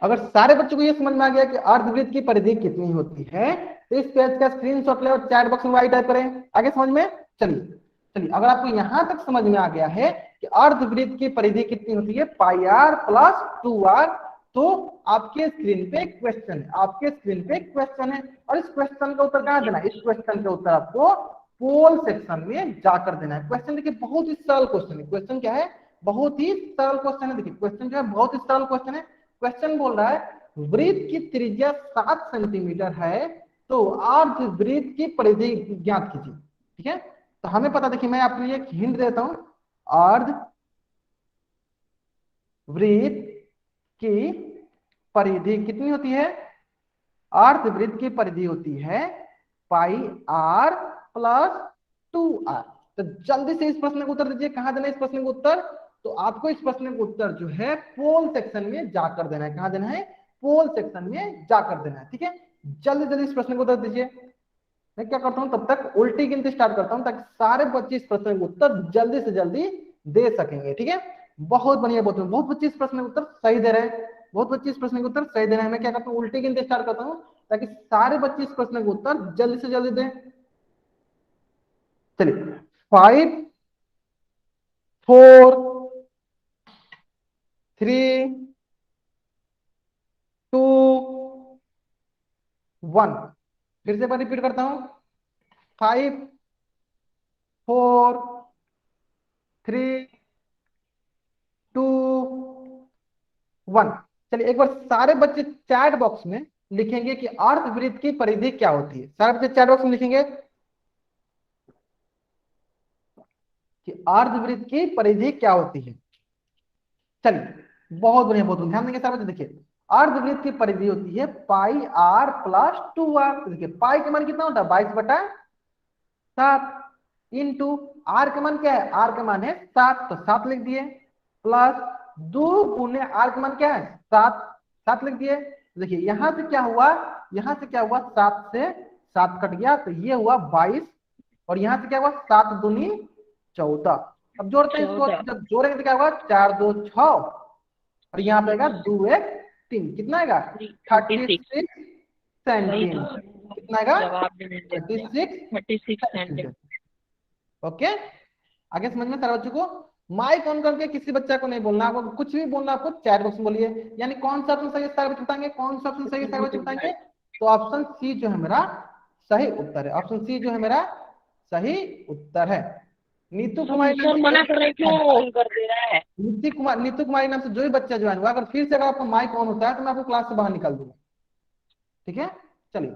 Speaker 1: अगर सारे बच्चों को ये समझ में आ गया कि अर्धवृत्त की परिधि कितनी होती है, तो इस पेज का स्क्रीनशॉट ले और चैट बॉक्स में वाई टाइप करें। आगे समझ में? चलिए चलिए, अगर आपको यहां तक समझ में आ गया है कि अर्धवृत्त की परिधि कितनी होती है, पाई आर प्लस 2r, तो आपके स्क्रीन पे क्वेश्चन है, आपके स्क्रीन पे क्वेश्चन है, और इस क्वेश्चन का उत्तर कहां देना है? इस क्वेश्चन का उत्तर आपको पोल सेक्शन में जाकर देना है। क्वेश्चन देखिए बहुत ही सरल क्वेश्चन है। क्वेश्चन क्या है? बहुत ही सरल क्वेश्चन है। देखिए क्वेश्चन जो है बहुत ही सरल क्वेश्चन है। क्वेश्चन बोल रहा है वृत्त की त्रिज्या 7 सेंटीमीटर है, तो अर्धवृत्त की परिधि ज्ञात कीजिए। ठीक है, तो हमें पता, देखिए मैं आपके लिए एक हिंट देता हूं। अर्धवृत्त की परिधि कितनी होती है? अर्धवृत्त की परिधि होती है पाई आर प्लस 2r। तो जल्दी से इस प्रश्न का उत्तर दीजिए। कहां देना है इस प्रश्न का उत्तर? तो आपको इस प्रश्न का उत्तर जो है पोल सेक्शन में जाकर देना है। कहां देना है? पोल सेक्शन में जाकर देना है। ठीक है, जल्दी जल्दी इस प्रश्न का उत्तर दीजिए। मैं क्या करता हूं, तब तक उल्टी गिनती स्टार्ट करता हूं, ताकि सारे बच्चे इस प्रश्न का उत्तर जल्दी से जल्दी दे सकेंगे। ठीक है, बहुत बढ़िया, बहुत बच्चे इस प्रश्न का उत्तर सही दे रहे हैं, बहुत बच्चे इस प्रश्न का उत्तर सही दे रहे हैं। मैं क्या करता हूं, उल्टी गिनती स्टार्ट करता हूं, ताकि सारे बच्चे इस प्रश्न का उत्तर जल्दी से जल्दी दें। चलिए, 5 4 3 2 1। फिर से मैं रिपीट करता हूं, 5 4 3 2 1। चलिए एक बार सारे बच्चे चैट बॉक्स में लिखेंगे कि अर्धवृत्त की परिधि क्या होती है। सारे बच्चे चैट बॉक्स में लिखेंगे कि अर्धवृत्त की परिधि क्या होती है। चलिए बहुत बढ़िया, बहुत ध्यान देंगे सारे बच्चे। देखिए अर्धवृत्त की परिधि होती है पाई आर प्लस 2r। देखिए पाई का मान कितना होता है? 22/7 इंटू आर का मान क्या है? आर का मान है 7, तो 7 लिख दिए, प्लस 2 गुने आर का मान क्या है? 7, 7 लिख दिए। देखिए यहां से क्या हुआ, यहां से क्या हुआ, 7 से 7 कट गया, तो ये हुआ 22, और यहां से क्या हुआ, 7 दूनी 14। अब जोड़ते हैं इसको, जब जोड़ेंगे तो क्या होगा, 4 2 6, और यहाँ पे आएगा 2 1 3, कितना आएगा? 36 सेंटीमीटर। कितना आएगा? 36 सेंटीमीटर। ओके, आगे समझ में सारे बच्चों को? माइक ऑन करके किसी बच्चा को नहीं बोलना, आपको कुछ भी बोलना, आपको चैट बॉक्स में बोलिए। यानी कौन सा ऑप्शन सही है सारे बच्चे बताएंगे, कौन सा ऑप्शन सही है सारे बच्चे बताएंगे। तो ऑप्शन सी जो है मेरा सही उत्तर है, ऑप्शन सी जो है मेरा सही उत्तर है। नीतू कुमारी
Speaker 2: सर मना कर रहे थे, ऑन कर दे रहा है।
Speaker 1: नीतू कुमारी नाम से जो भी बच्चा ज्वाइन हुआ, अगर फिर से अगर आपका माइक ऑन होता है तो मैं आपको क्लास से बाहर निकाल दूंगा। ठीक है, चलिए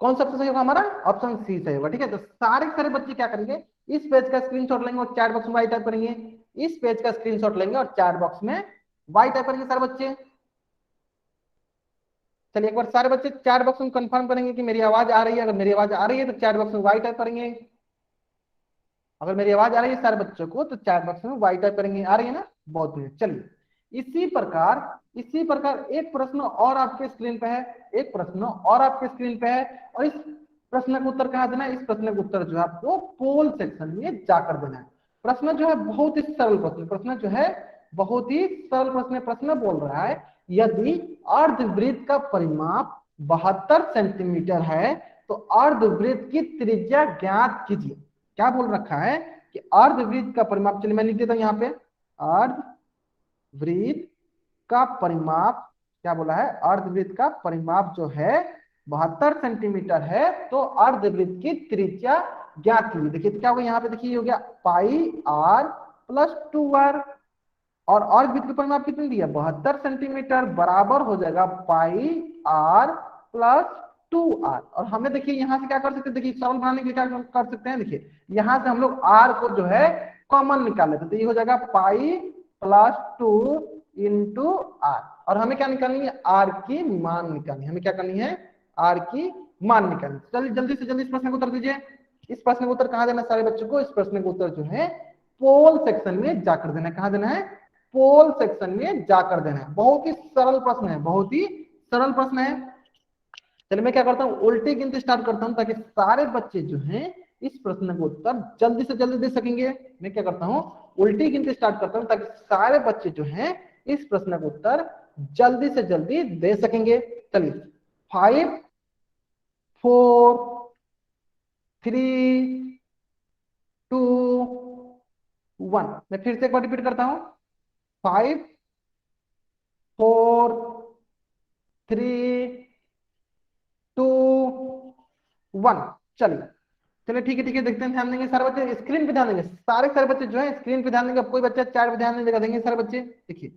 Speaker 1: कौन सा ऑप्शन सही होगा हमारा? ऑप्शन सी सही होगा। ठीक है, तो सारे सारे बच्चे क्या करेंगे, इस पेज का स्क्रीनशॉट लेंगे और चैट बॉक्स में वाई टाइप करेंगे। इस पेज का स्क्रीनशॉट लेंगे और चैट बॉक्स में वाई टाइप करेंगे सारे बच्चे। चलिए एक बार सारे बच्चे चैट बॉक्स में कंफर्म करेंगे कि मेरी आवाज आ रही है। अगर मेरी आवाज आ रही है तो चैट बॉक्स में वाई टाइप करेंगे। अगर मेरी आवाज आ रही है सारे बच्चों को तो चैट बॉक्स में वाई टाइप करेंगे। आ रही है ना? बहुत बढ़िया। चलिए इसी प्रकार एक प्रश्न और आपके स्क्रीन पे है, एक प्रश्न और आपके स्क्रीन पे है, और इस प्रश्न का उत्तर कहाँ देना है? इस प्रश्न का उत्तर जो है आपको पोल सेक्शन में जाकर देना है। प्रश्न जो है बहुत ही सरल प्रश्न, प्रश्न जो है बहुत ही सरल प्रश्न। प्रश्न बोल रहा है यदि अर्धवृत्त का परिमाप 72 सेंटीमीटर है तो अर्धवृत्त की त्रिज्या ज्ञात कीजिए। क्या बोल रखा है कि अर्धवृत्त का परिमाप, चलिए मैं लिख देता हूं यहाँ पे, अर्धवृत्त का परिमाप, क्या बोला है? अर्धवृत्त का परिमाप जो है 72 सेंटीमीटर है, तो अर्धवृत्त की त्रिज्या ज्ञात कीजिए। देखिए क्या होगा यहाँ पे, देखिए हो गया पाई आर प्लस 2r, और अर्धवृत्त का परिमाप कितनी दिया? 72 सेंटीमीटर, बराबर हो जाएगा पाई आर प्लस 2r। और हमें देखिए यहाँ से क्या कर सकते हैं, देखिए सरल बनाने के लिए क्या कर सकते हैं, देखिए यहाँ से हम लोग r को जो है कॉमन निकाल लेते हैं, तो ये हो जाएगा पाई प्लस 2 इंटू आर। और हमें क्या निकालनी है? आर की मान निकालनी है। हमें क्या करनी है? आर की मान निकालनी। चलिए जल्दी से जल्दी इस प्रश्न को उत्तर दीजिए। इस प्रश्न का उत्तर कहाँ देना सारे बच्चों को? इस प्रश्न का उत्तर जो है पोल सेक्शन में जाकर देना है। कहाँ देना है? पोल सेक्शन में जाकर देना है। बहुत ही सरल प्रश्न है, बहुत ही सरल प्रश्न है। चलिए मैं क्या करता हूँ, उल्टी गिनती स्टार्ट करता हूँ, ताकि सारे बच्चे जो हैं इस प्रश्न का उत्तर जल्दी से जल्दी दे सकेंगे। मैं क्या करता हूँ, उल्टी गिनती स्टार्ट करता हूँ ताकि सारे बच्चे जो हैं इस प्रश्न का उत्तर जल्दी से जल्दी दे सकेंगे। चलिए 5 4 3 2 1। मैं फिर से एक बार रिपीट करता हूँ, 5 4 3 2 1। चलिए चलिए ठीक है ठीक है, देखते हैं, ध्यान देंगे सारे बच्चे, स्क्रीन पे ध्यान देंगे, सारे बच्चे जो है स्क्रीन पे ध्यान देंगे। अब कोई बच्चा चार्ट पे ध्यान नहीं देगा, देंगे सारे बच्चे। देखिए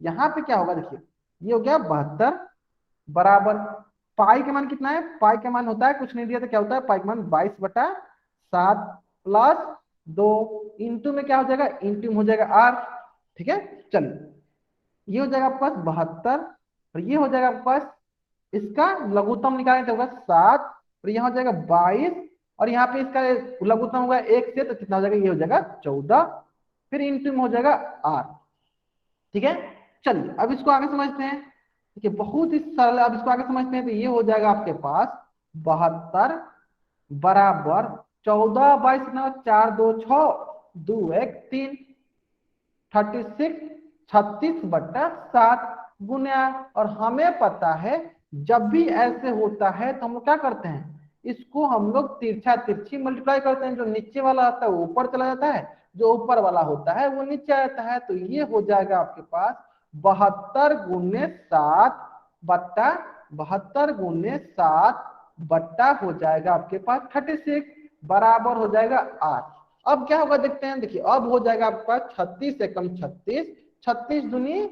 Speaker 1: यहाँ पे क्या होगा, देखिए ये हो गया 72 बराबर पाई का मान कितना है, पाई का मान होता है, कुछ नहीं दिया तो क्या होता है, पाई का मान 22/7 प्लस 2 इंटू में क्या हो जाएगा, इंटू में हो जाएगा आर। ठीक है, चलिए ये हो जाएगा आपके पास 72 और ये हो जाएगा आपके पास, इसका लघुत्तम निकालेंगे तो होगा 7 और यहाँ हो जाएगा 22 और यहाँ पे इसका लघुत्तम होगा 1 से, तो कितना हो जाएगा, ये हो जाएगा 14, फिर इंटू में हो जाएगा आर। ठीक है, चलिए अब इसको आगे समझते हैं। देखिए बहुत ही सरल है, अब इसको आगे समझते हैं। तो ये हो जाएगा आपके पास 72 बराबर 14 22 कितना, 4 2 6 2 1 3 36 36/7 गुना। और हमें पता है जब भी ऐसे होता है तो हम लोग क्या करते हैं, इसको हम लोग तिरछा तिरछी मल्टीप्लाई करते हैं। जो नीचे वाला आता है वो ऊपर चला जाता है, जो ऊपर वाला होता है वो नीचे आता है। तो ये हो जाएगा आपके पास 72 गुने 7 बट्टा 72 गुने 7 बट्टा हो जाएगा आपके पास 36 बराबर हो जाएगा 8। अब क्या होगा देखते हैं, देखिए अब हो जाएगा आपके पास 36 से कम 36, 36 दूनी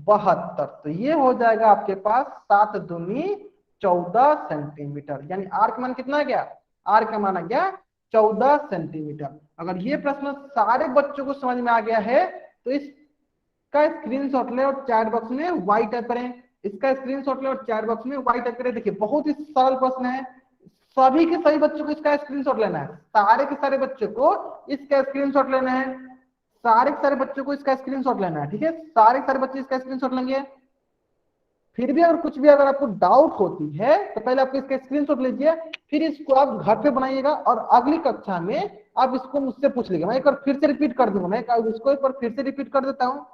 Speaker 1: 72, तो ये हो जाएगा आपके पास 7 दूनी 14 सेंटीमीटर। यानी आर का मान कितना आ गया, आर का मान आ गया 14 सेंटीमीटर। अगर ये प्रश्न सारे बच्चों को समझ में आ गया है तो इसका स्क्रीनशॉट ले और चैट बॉक्स में वाई टाइप करें, इसका स्क्रीनशॉट ले और चैट बॉक्स में वाई टाइप करें। देखिए बहुत ही सरल प्रश्न है, सभी के सभी बच्चों को इसका स्क्रीनशॉट लेना है, सारे के सारे बच्चों को इसका स्क्रीनशॉट लेना है, सारे के सारे बच्चों को इसका स्क्रीनशॉट लेना है। ठीक है, सारे के सारे बच्चे इसका स्क्रीनशॉट लेंगे। फिर भी अगर कुछ भी अगर आपको डाउट होती है तो पहले आपको इसका स्क्रीनशॉट लीजिए, फिर इसको आप घर पे बनाइएगा और अगली कक्षा में आप इसको मुझसे पूछ लीजिएगा। मैं एक बार फिर से रिपीट कर दूंगा, मैं इसको एक बार फिर से रिपीट कर देता हूँ।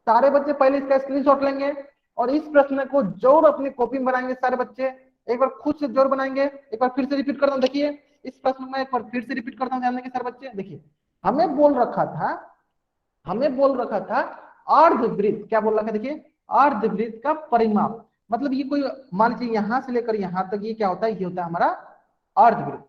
Speaker 1: सारे बच्चे पहले इसका स्क्रीनशॉट लेंगे और इस प्रश्न को जरूर अपनी कॉपी में बनाएंगे। सारे बच्चे एक बार खुद से जरूर बनाएंगे। एक बार फिर से रिपीट करता हूँ, देखिए इस प्रश्न में एक बार फिर से रिपीट करता हूँ, ध्यान देंगे सारे बच्चे। देखिए हमें बोल रखा था अर्धवृत्त, क्या बोल रखा है, देखिए अर्धवृत्त का परिमाप, मतलब ये कोई मान लीजिए यहां से लेकर यहां तक ये क्या होता है, ये होता है हमारा अर्धवृत्त।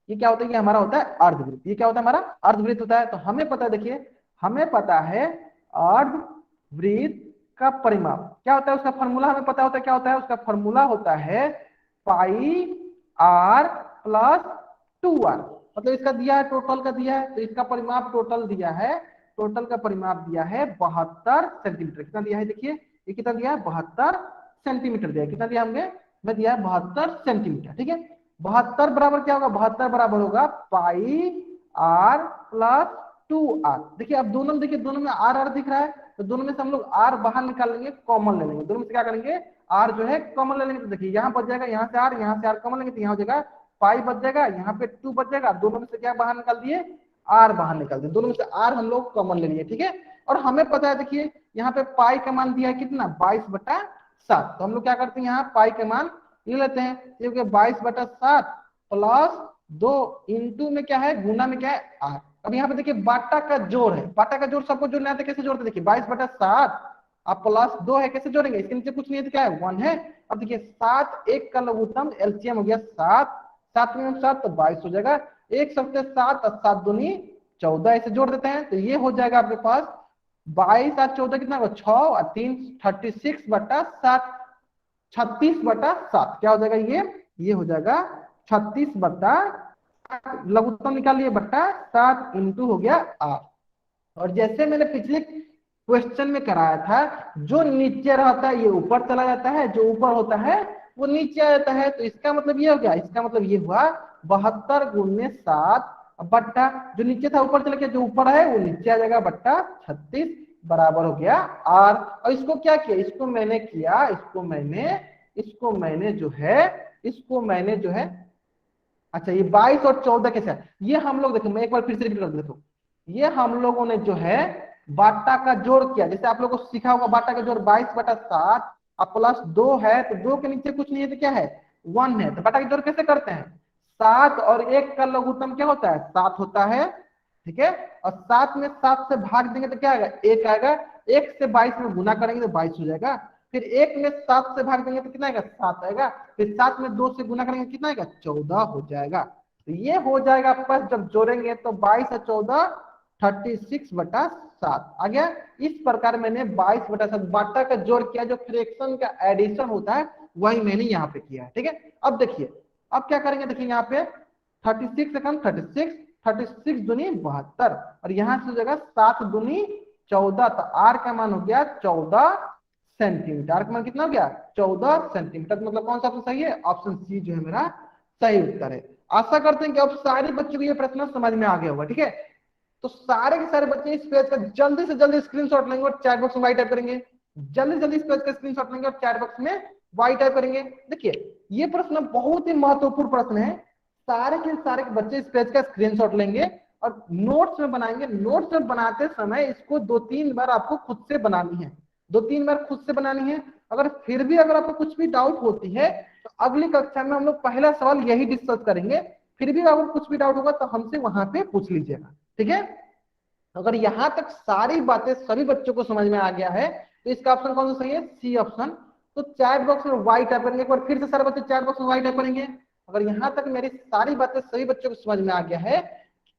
Speaker 1: ये क्या होता है, ये हमारा होता है अर्धवृत्त। ये क्या होता है, हमारा अर्धवृत्त होता है। तो हमें पता है, देखिए हमें पता है अर्धवृत्त का परिमाप क्या होता है, उसका फॉर्मूला हमें पता होता है। क्या होता है, उसका फॉर्मूला होता है पाई आर प्लस 2r। मतलब इसका दिया है, टोटल का दिया है, तो इसका परिमाप टोटल दिया है, टोटल का परिमाप दिया है 72 सेंटीमीटर। कितना दिया है, देखिए ये कितना दिया है, 72 सेंटीमीटर दिया है। कितना दिया हमने, मैं दिया है 72 सेंटीमीटर। ठीक है, 72 बराबर क्या होगा, 72 बराबर होगा पाई आर प्लस 2r। देखिए अब दोनों में, देखिए दोनों में आर आर दिख रहा है, तो दोनों में से हम लोग आर बाहर निकाल लेंगे, कॉमन ले लेंगे। दोनों में से क्या करेंगे, आर जो है कॉमन ले लेंगे। तो देखिए यहाँ बच जाएगा, यहाँ से आर कॉमन लेंगे तो यहाँ हो जाएगा पाई बच जाएगा, यहाँ पे 2 बच जाएगा। दोनों में से क्या बाहर निकाल दिए, आर बाहर निकाल दिए, दोनों में से आर हम लोग कॉमन ले लिए। ठीक है, और हमें पता है, देखिए यहाँ पे पाई का मान दिया है कितना, 22/7। तो हम लोग क्या करते हैं, यहाँ पाई का मान ले लेते हैं, क्योंकि 22/7 प्लस 2 इंटू में क्या है, गुना में क्या है, आर। अब यहाँ पे देखिए बाटा का जोड़ है, बाटा का जोड़ सबको जोड़ना है तो कैसे जोड़ते, देखिए 22/7 अब प्लस 2 है, कैसे जोड़ेंगे, इसके नीचे कुछ नहीं है तो क्या है, 1 है। अब देखिए 7 1 का लघुत्तम एलसीएम हो गया 7, 7 में 7 तो 22 हो जाएगा, 1 सबसे 7 और 7 दूनी 14, ऐसे जोड़ देते हैं। तो ये हो जाएगा आपके पास 22 और 14 कितना होगा, 6 और 3 36/7, 36/7 क्या हो जाएगा, ये हो जाएगा 36/, लघुत्तम निकालिए बट्टा 7 इंटू हो गया 8। और जैसे मैंने पिछले क्वेश्चन में कराया था, जो नीचे रहता है ये ऊपर चला जाता है, जो ऊपर होता है वो नीचे आ जाता है। तो इसका मतलब ये हो गया, इसका मतलब ये हुआ 72 गुने 7 बट्टा, जो नीचे था ऊपर चला गया, जो ऊपर है वो नीचे आ जाएगा बट्टा 36 बराबर हो गया आर। और इसको क्या किया, इसको मैंने किया, इसको मैंने जो है अच्छा ये 22 और 14 कैसे है, ये हम लोग देखो मैं एक बार फिर से रिपीट कर देता हूँ। ये हम लोगों ने जो है बाटा का जोड़ किया, जैसे आप लोगों को सीखा होगा बाटा का जोड़ 22/7 अब प्लस 2 है तो 2 के नीचे कुछ नहीं है तो क्या है 1 है, तो बाटा का जोड़ कैसे करते हैं 7 और 1 का लघुत्तम क्या होता है 7 होता है, ठीक है। और 7 में 7 से भाग देंगे तो क्या आएगा 1 आएगा, 1 से 22 में गुना करेंगे तो 22 हो जाएगा, फिर 1 में 7 से भाग देंगे तो कितना आएगा 7 आएगा, फिर 7 में 2 से गुना करेंगे कितना आएगा 14 हो जाएगा। तो ये हो जाएगा आपके पास जब जोड़ेंगे तो 22 और 14 36/7 आ गया। इस प्रकार मैंने 22/7 बाटा का जोड़ किया, जो फ्रैक्शन का एडिशन होता है वही मैंने यहाँ पे किया है, ठीक है। अब देखिए अब क्या करेंगे, देखिए यहाँ पे 36 से कम 36, 36 दूनी 72 और यहाँ से हो जाएगा 7 दूनी 14, तो आर का मान हो गया 14 सेंटीमीटर। आर का मान कितना हो गया 14 सेंटीमीटर, मतलब कौन सा ऑप्शन सही है, ऑप्शन सी जो है मेरा सही उत्तर है। आशा करते हैं कि अब सारे बच्चों को ये प्रश्न समझ में आ गया होगा, ठीक है। तो सारे के सारे बच्चे इस पेज का जल्दी से जल्दी स्क्रीनशॉट लेंगे और चैट बॉक्स में वाई टाइप करेंगे, जल्दी से जल्दी इस पेज का स्क्रीनशॉट लेंगे और चैट बॉक्स में वाई टाइप करेंगे। देखिए ये प्रश्न बहुत ही महत्वपूर्ण प्रश्न है, सारे के सारे बच्चे इस पेज का स्क्रीनशॉट लेंगे और नोट्स में बनाएंगे। नोट्स में बनाते समय इसको 2-3 बार आपको खुद से बनानी है, 2-3 बार खुद से बनानी है। अगर फिर भी अगर आपको कुछ भी डाउट होती है तो अगली कक्षा में हम लोग पहला सवाल यही डिस्कस करेंगे, फिर भी अगर कुछ भी डाउट होगा तो हमसे वहां पे पूछ लीजिएगा, ठीक है। अगर यहां तक सारी बातें सभी बच्चों को समझ में आ गया है तो इसका ऑप्शन कौन सा सही है, सी ऑप्शन। तो चैट बॉक्स में वाई टाइप करेंगे, एक बार फिर से सारे बच्चे चैट बॉक्स में वाई टाइप करेंगे। अगर यहां तक मेरी सारी बातें सभी बच्चों को समझ में आ गया है,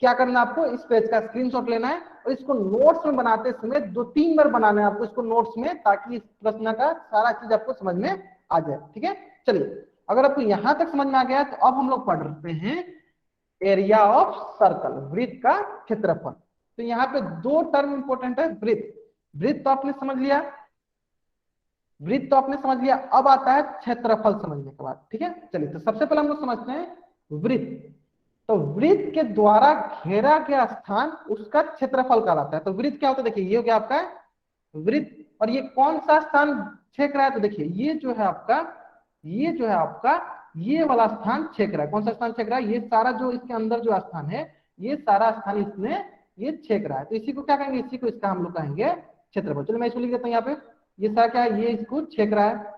Speaker 1: क्या करना आपको इस पेज का स्क्रीनशॉट लेना है और इसको नोट्स में बनाते समय 2-3 बार बनाना है आपको इसको नोट्स में, ताकि इस प्रश्न का सारा चीज आपको समझ में आ जाए, ठीक है। चलिए अगर आपको यहां तक समझ में आ गया तो अब हम लोग पढ़ रहे हैं एरिया ऑफ सर्कल, वृत्त का क्षेत्रफल। तो यहाँ पे 2 टर्म इंपॉर्टेंट है, वृत्त, वृत्त तो आपने समझ लिया, वृत्त तो आपने समझ लिया, अब आता है क्षेत्रफल समझने के बाद, ठीक है। चलिए तो सबसे पहले हम लोग समझते हैं वृत्त। तो वृत्त के द्वारा घेरा गया स्थान उसका क्षेत्रफल कहलाता है। तो वृत्त क्या होता है, देखिए ये हो गया आपका वृत्त, और ये कौन सा स्थान छेक रहा है, तो देखिए ये जो है आपका, ये जो है आपका ये वाला स्थान छेक रहा है। कौन सा स्थान छेक रहा है, ये सारा जो इसके अंदर जो स्थान है ये सारा स्थान इसमें ये छेक रहा है, तो इसी को क्या कहेंगे, इसी को इसका हम लोग कहेंगे क्षेत्रफल। चलो मैं इसको लिख देता हूँ यहाँ पे, ये सारा क्या है, ये इसको छेक रहा है,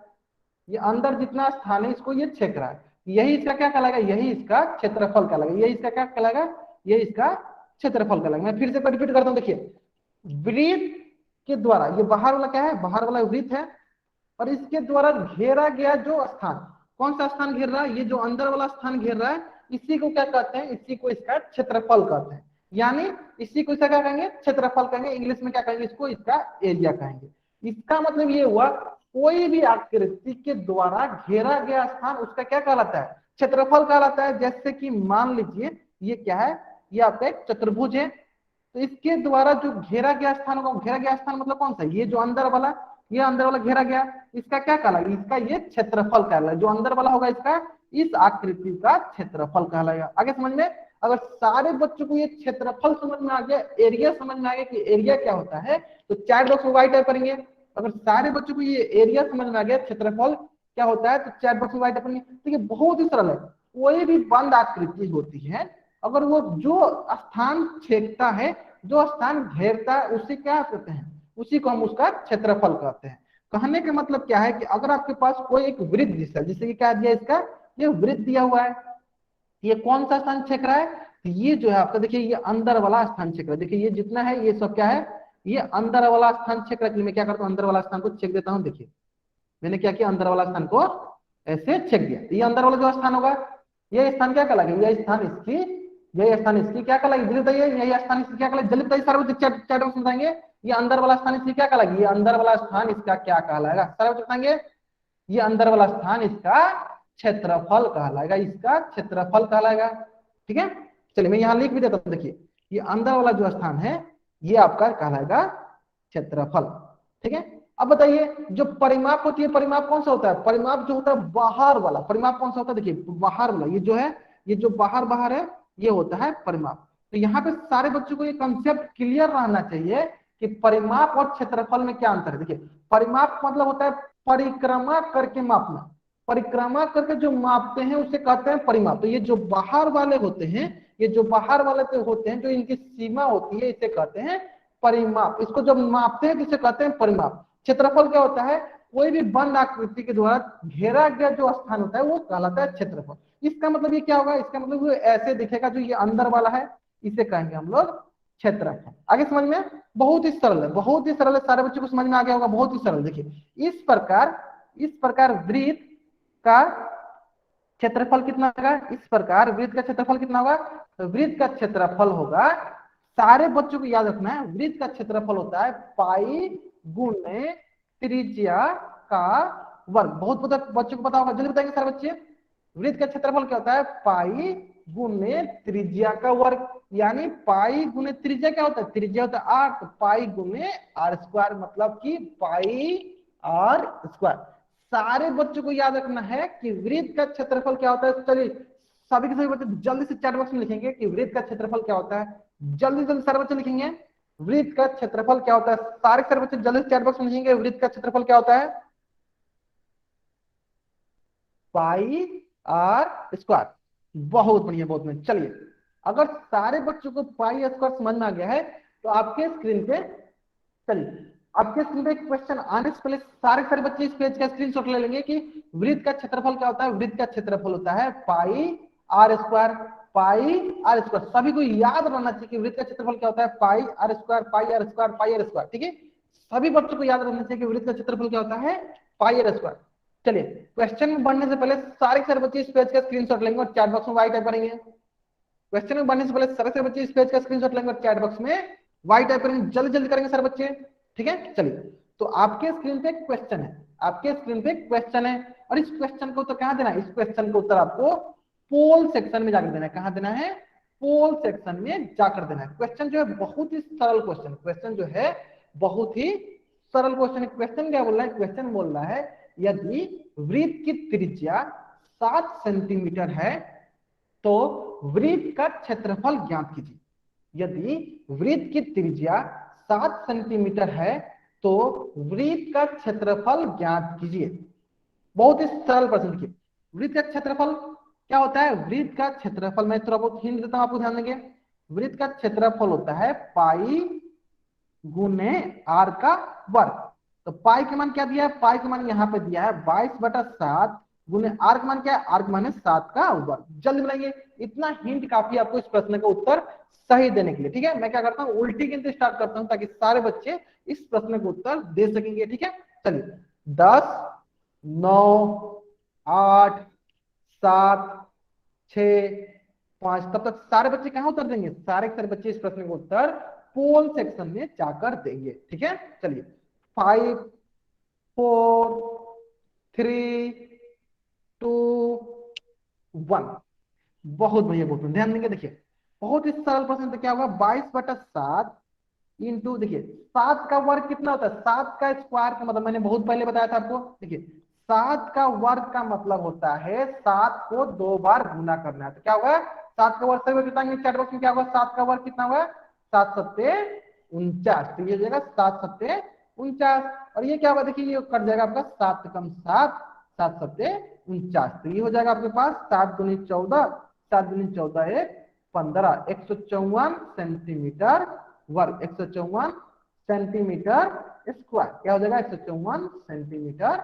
Speaker 1: ये अंदर जितना स्थान है इसको ये छेक रहा है, यही इसका क्या कहलाएगा, यही इसका क्षेत्रफल कहलाएगा, यही इसका क्या कहलाएगा, ये इसका क्षेत्रफल कहलाएगा। मैं फिर से रिपीट करता हूँ, देखिए वृत्त के द्वारा, ये बाहर वाला क्या है, बाहर वाला वृत्त है, और इसके द्वारा घेरा गया जो स्थान, कौन सा स्थान घेर रहा है, ये जो अंदर वाला स्थान घेर रहा है, इसी को क्या कहते हैं, इसी को इसका क्षेत्रफल कहते हैं, यानी इसी को इसका क्या कहेंगे, क्षेत्रफल कहेंगे, इंग्लिश में क्या कहेंगे इसको, इसका एरिया कहेंगे। इसका मतलब ये हुआ कोई भी आकृति के द्वारा घेरा गया स्थान उसका क्या कहलाता है, क्षेत्रफल कहलाता है। जैसे कि मान लीजिए ये क्या है, ये आपका एक चतुर्भुज है, तो इसके द्वारा जो घेरा गया स्थान होगा, घेरा गया स्थान मतलब कौन सा, ये जो अंदर वाला, ये अंदर वाला घेरा गया, इसका क्या कहलाएगा, इसका ये क्षेत्रफल कहलाएगा, जो अंदर वाला होगा इसका इस आकृति का क्षेत्रफल कहलाएगा। आगे समझ में, अगर सारे बच्चों को ये क्षेत्रफल समझ में आ गया, एरिया समझ में आ गया कि एरिया क्या होता है, तो चैट बॉक्स में वाई टाइप करेंगे। अगर सारे बच्चों को ये एरिया समझ में आ गया, क्षेत्रफल क्या होता है, तो चैट बॉक्स में वाई टाइप करेंगे। तो ये बहुत ही सरल है, कोई भी बंद आकृति होती है, अगर वो जो स्थान छेदता है, जो स्थान घेरता है, उसे क्या कहते हैं, उसी को हम उसका क्षेत्रफल कहते हैं। कहने का मतलब क्या है कि अगर आपके पास कोई एक वृत्त दिशा, जैसे कि क्या दिया इसका, ये वृत्त दिया हुआ है, ये कौन सा स्थान छेक रहा है, तो ये जो है आपका देखिए ये अंदर वाला स्थान छेक रहा है, देखिए ये जितना है ये सब क्या है, ये अंदर वाला स्थान छेक रहा है। मैं क्या करता हूँ, अंदर वाला स्थान को छेक देता हूँ, देखिए मैंने क्या किया, अंदर वाला स्थान को ऐसे छेक दिया, ये अंदर वाला जो स्थान होगा, ये स्थान क्या कहलाएगा, ये स्थान इसकी, यही स्थान इसकी क्या कहलाएगी, जल्दी बताइए, यही स्थान इसकी क्या कहलाएगी, जल्दी बताइए, सारे बच्चे चैट बॉक्स में बताएंगे, ये अंदर वाला स्थान इसकी क्या कहलाएगी, ये अंदर वाला स्थान इसका क्या कहलाएगा, सारे बच्चे बताएंगे, ये अंदर वाला स्थान इसका क्षेत्रफल कहलाएगा, इसका क्षेत्रफल कहलाएगा, ठीक है। चलिए मैं यहाँ लिख भी देता हूँ, देखिए ये अंदर वाला जो स्थान है ये आपका कहलाएगा क्षेत्रफल, ठीक है। अब बताइए जो परिमाप होती है, परिमाप कौन सा होता है, परिमाप जो होता है बाहर वाला, परिमाप कौन सा होता है, देखिए बाहर वाला, ये जो है, ये जो बाहर बाहर है ये होता है परिमाप। तो यहाँ पे सारे बच्चों को ये कंसेप्ट क्लियर रहना चाहिए कि परिमाप और क्षेत्रफल में क्या अंतर है। देखिए परिमाप मतलब होता है परिक्रमा करके मापना, परिक्रमा करके जो मापते हैं उसे कहते हैं परिमाप। तो ये जो बाहर वाले होते हैं, ये जो बाहर वाले तो होते हैं, जो इनकी सीमा होती है, इसे कहते हैं परिमाप। इसको जब मापते हैं तो इसे कहते हैं परिमाप। क्षेत्रफल क्या होता है? कोई भी बंद आकृति के द्वारा घेरा गया जो स्थान होता है वो कहलाता है क्षेत्रफल। इसका मतलब ये क्या होगा? इसका मतलब ये ऐसे दिखेगा, जो ये अंदर वाला है इसे कहेंगे हम लोग क्षेत्रफल। आगे समझ में? बहुत ही सरल है, बहुत ही सरल है, सारे बच्चों को समझ में आ गया होगा। बहुत ही सरल। देखिए इस प्रकार वृत्त का क्षेत्रफल कितना होगा? इस प्रकार वृत्त का क्षेत्रफल कितना होगा? तो वृत्त का क्षेत्रफल होगा, सारे बच्चों को याद रखना है, वृत्त का क्षेत्रफल होता है पाई गुणे त्रिज्या का वर्ग। बहुत बच्चों को पता होगा, जल्दी बताएंगे सारे बच्चे। वृत्त का क्षेत्रफल क्या होता है? पाई गुणे त्रिज्या का वर्ग। यानी पाई गुणे त्रिज्या क्या होता है? त्रिज्या होता है आर, तो पाई गुणे आर स्क्वायर, मतलब कि पाई आर स्क्वायर। सारे बच्चों को याद रखना है कि वृत्त का क्षेत्रफल क्या होता है। चलिए सभी के सभी बच्चे जल्दी से चैट बॉक्स में लिखेंगे कि वृत्त का क्षेत्रफल क्या होता है। जल्दी जल्दी सारे बच्चे लिखेंगे वृत्त का क्षेत्रफल क्या होता है। सारे बच्चे जल्दी से चैट बॉक्स में लिखेंगे वृत्त का क्षेत्रफल क्या होता है? Pi r square. बहुत बढ़िया, बहुत बढ़िया। चलिए अगर सारे बच्चों को पाई स्क्वायर समझ में आ गया है तो आपके स्क्रीन पे, चलिए आपके स्क्रीन पे एक क्वेश्चन आने से पहले सारे बच्चे इस पेज का स्क्रीनशॉट ले लेंगे कि वृत्त का क्षेत्रफल क्या होता है। वृत्त का क्षेत्रफल होता है pi r square, pi r square. सभी को याद रहना चाहिए कि वृत्त का क्षेत्रफल क्या होता है? Pi r square, pi r square, pi r square. ठीक है, सभी बच्चों को याद रखना चाहिए कि वृत्त का क्षेत्रफल क्या होता है? Pi r square. चलिए क्वेश्चन में बढ़ने से पहले सारे बच्चे इस पेज का स्क्रीनशॉट लेंगे और चैट बॉक्स में वाई टाइप करेंगे। क्वेश्चन में बढ़ने से पहले सारे बच्चे इस पेज का स्क्रीनशॉट लेंगे और चैट बॉक्स में वाई टाइप करेंगे। जल्दी जल्दी करेंगे सारे बच्चे। ठीक है, चलिए तो आपके स्क्रीन पे क्वेश्चन है, आपके स्क्रीन पे क्वेश्चन है, और इस क्वेश्चन को उत्तर कहां देना है? इस क्वेश्चन को उत्तर आपको पोल सेक्शन में जाकर देना है। कहां देना है? पोल सेक्शन में जाकर देना है। क्वेश्चन जो है बहुत ही सरल क्वेश्चन, क्वेश्चन जो है बहुत ही सरल क्वेश्चन। क्वेश्चन क्या बोल रहा है? क्वेश्चन बोल रहा है यदि वृत्त की त्रिज्या 7 सेंटीमीटर है तो वृत्त का क्षेत्रफल ज्ञात कीजिए। यदि वृत्त की त्रिज्या 7 सेंटीमीटर है तो वृत्त का क्षेत्रफल ज्ञात कीजिए। बहुत ही सरल प्रश्न। देखिए वृत्त का क्षेत्रफल क्या होता है? वृत्त का क्षेत्रफल, मैं थोड़ा बहुत हिंट देता हूं आपको, ध्यान देंगे। वृत्त का क्षेत्रफल होता है पाई गुने आर का वर्ग। तो पाई का मान क्या दिया है? पाई का मान यहाँ पे दिया है 22/7 गुने आर का मान क्या है? आर का मान है 7 का वर्ग। जल्दी बनाइए, इतना हिंट काफी आपको इस प्रश्न का उत्तर सही देने के लिए। ठीक है, मैं क्या करता हूँ उल्टी गिनती स्टार्ट करता हूँ ताकि सारे बच्चे इस प्रश्न का उत्तर दे सकेंगे। ठीक है, चलिए 10 9 8 7 6 5। तब तक सारे बच्चे कहां उत्तर देंगे? सारे बच्चे इस प्रश्न का उत्तर पोल सेक्शन में जाकर देंगे। ठीक है, चलिए 5 4 3 2 1। बहुत बढ़िया, बहुत बढ़िया, ध्यान देंगे। देखिए बहुत ही सरल प्रश्न। तो क्या होगा? 22/7 इंटू, देखिए 7 का वर्ग कितना होता है? 7 का स्क्वायर का मतलब मैंने बहुत पहले बताया था आपको। देखिए 7 का वर्ग का मतलब होता है 7 को 2 बार गुना करना है। तो क्या होगा? 7 का वर्ग सभी बताएंगे चैट बॉक्स में क्या होगा? 7 का वर्ग कितना होगा? 7 सत्ते 49। तो ये हो जाएगा 7 सत्ते 49। और ये क्या होगा? देखिए ये कट जाएगा आपका 7 कम 7, 7 सत्ते 49। तो ये हो जाएगा आपके पास 7 दूनी 14, 7 दूनी 14 एक 15, 154 सेंटीमीटर वर्ग, 154 सेंटीमीटर स्क्वायर। क्या हो जाएगा? 154 सेंटीमीटर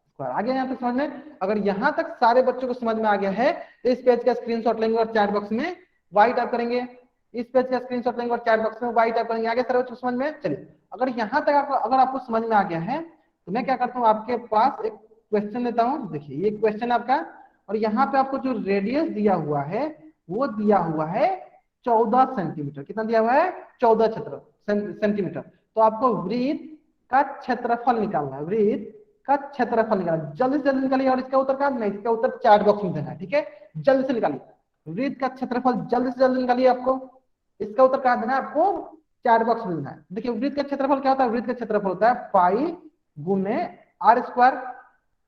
Speaker 1: स्क्वायर। आगे यहाँ तक समझ में? अगर यहाँ तक सारे बच्चों को समझ में आ गया है तो इस पेज का स्क्रीनशॉट लेंगे और चैट बॉक्स में वाई टाइप करेंगे। इस पेज का स्क्रीनशॉट लेंगे और चैट बॉक्स में वाई टाइप करेंगे। आगे सारे बच्चों को समझ में? चलिए अगर यहाँ तक अगर आपको समझ में आ गया है तो मैं क्या करता हूँ आपके पास एक क्वेश्चन देता हूँ। देखिए ये क्वेश्चन आपका, और यहाँ पे आपको जो रेडियस दिया हुआ है वो दिया हुआ है 14 सेंटीमीटर। कितना दिया हुआ है? 14 सेंटीमीटर। तो आपको वृत्त का क्षेत्रफल निकालना है, वृत्त का क्षेत्रफल निकालना। जल्दी से जल्दी निकालिए और इसका उत्तर क्या देना है? इसका उत्तर चैट बॉक्स में देना है। ठीक है, जल्दी से निकालिए वृत्त का क्षेत्रफल, जल्दी से जल्दी निकालिए। आपको इसका उत्तर कहाँ देना है? आपको चैट बॉक्स में देना है। देखिए वृत्त का क्षेत्रफल क्या होता है? वृत्त का क्षेत्रफल होता है पाई गुने आर स्क्वायर,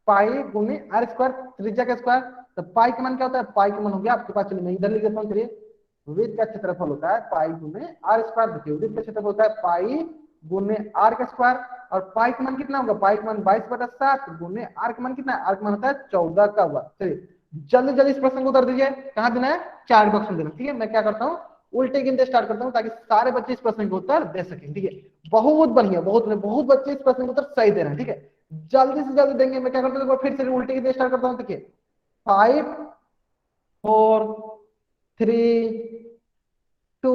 Speaker 1: पाई गुने आर स्क्वायर, त्रिज्या का स्क्वायर। तो पाई का मान क्या होता है? पाई का मान हो गया आपके पास, चलिए मैं इधर लिख देता हूँ। चलिए वृत्त का क्षेत्रफल होता है पाई गुने आर स्क्वायर। देखिए वृत्त का क्षेत्रफल होता है पाई गुने आर का स्क्वायर। और पाई का मान कितना होगा, पाई का मान 22/7 गुने आर का मान कितना है, आर का मान होता है 14 का वर्ग। चलिए जल्दी जल्दी इस प्रश्न को उत्तर दीजिए, कहाँ देना है, चैट बॉक्स में देना। ठीक है, मैं क्या करता हूँ, उल्टे गिनते स्टार्ट करता हूँ ताकि सारे बच्चे इस प्रश्न को उत्तर दे सकें। ठीक है, बहुत बढ़िया, बहुत बच्चे इस प्रश्न को उत्तर सही दे रहे हैं। ठीक है, जल्दी से जल्दी देंगे। मैं क्या करता हूँ, फिर से उल्टे गिनते स्टार्ट करता हूँ। देखिए 5 4 3 2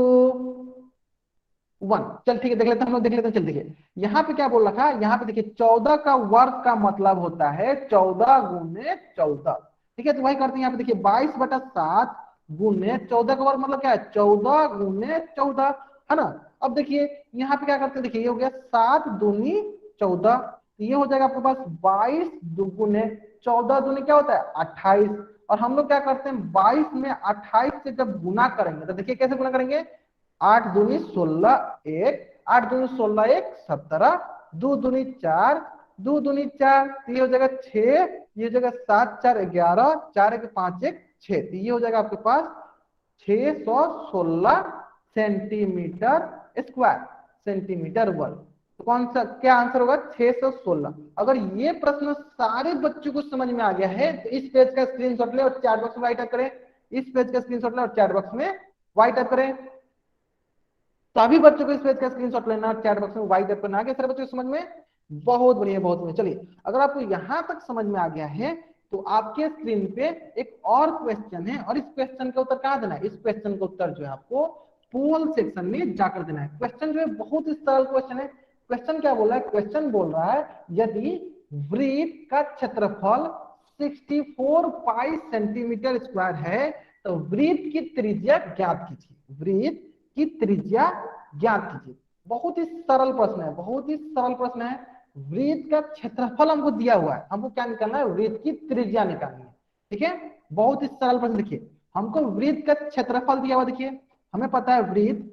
Speaker 1: 1। चल ठीक है, देख लेते हैं हम लोग, देख लेते हैं। चल देखिए यहाँ पे क्या बोल रखा है, यहाँ पे देखिए 14 का वर्ग का मतलब होता है 14 गुने 14। ठीक है, तो वही करते हैं यहाँ पे। देखिए 22/7 गुने 14 का वर्ग मतलब क्या है, 14 गुने 14, है ना। अब देखिए यहाँ पे क्या करते हैं, देखिए ये हो गया 7 दूनी 14, ये हो जाएगा आपके पास 22 दुगुने 14 दूनी क्या होता है 28। और हम लोग क्या करते हैं, 22 में 28 से जब गुना करेंगे तो देखिए कैसे गुना करेंगे, 8 दूनी 16 1, 8 दूनी 16 1 17, 2 दूनी 4, 2 दूनी 4, तो ये हो जाएगा 6, ये हो जाएगा 7 4 11, 4 1 5 1 6, तो ये हो जाएगा आपके पास 616 सेंटीमीटर स्क्वायर, सेंटीमीटर वर्ग। तो कौन सा क्या आंसर होगा, 616। अगर ये प्रश्न सारे बच्चों को समझ में आ गया है तो इस पेज का स्क्रीनशॉट ले और चैट बॉक्स में वाइट टाइप करें, इस पेज का स्क्रीनशॉट ले और चैट बॉक्स में वाइट टाइप करें। सभी बच्चों को इस पेज का स्क्रीनशॉट लेना और चैट बॉक्स में वाइट टाइप करना। आ गया सारे बच्चों को समझ में, बहुत बढ़िया बहुत बढ़िया। चलिए अगर आपको यहां तक समझ में आ गया है तो आपके स्क्रीन पे एक और क्वेश्चन है, और इस क्वेश्चन का उत्तर कहाँ देना है, इस क्वेश्चन का उत्तर जो है आपको पोल सेक्शन में जाकर देना है। क्वेश्चन जो है बहुत ही सरल क्वेश्चन है। क्वेश्चन क्या बोल रहा है, क्वेश्चन बोल रहा है यदि वृत्त का क्षेत्रफल 64 पाई सेंटीमीटर स्क्वायर है तो वृत्त की त्रिज्या ज्ञात कीजिए, वृत्त की त्रिज्या ज्ञात कीजिए। बहुत ही सरल प्रश्न है, बहुत ही सरल प्रश्न है। वृत्त का क्षेत्रफल हमको दिया हुआ है, हमको क्या निकालना है, वृत्त की त्रिज्या निकालनी है। ठीक है, बहुत ही सरल प्रश्न। देखिए हमको वृत्त का क्षेत्रफल दिया हुआ, देखिए हमें पता है वृत्त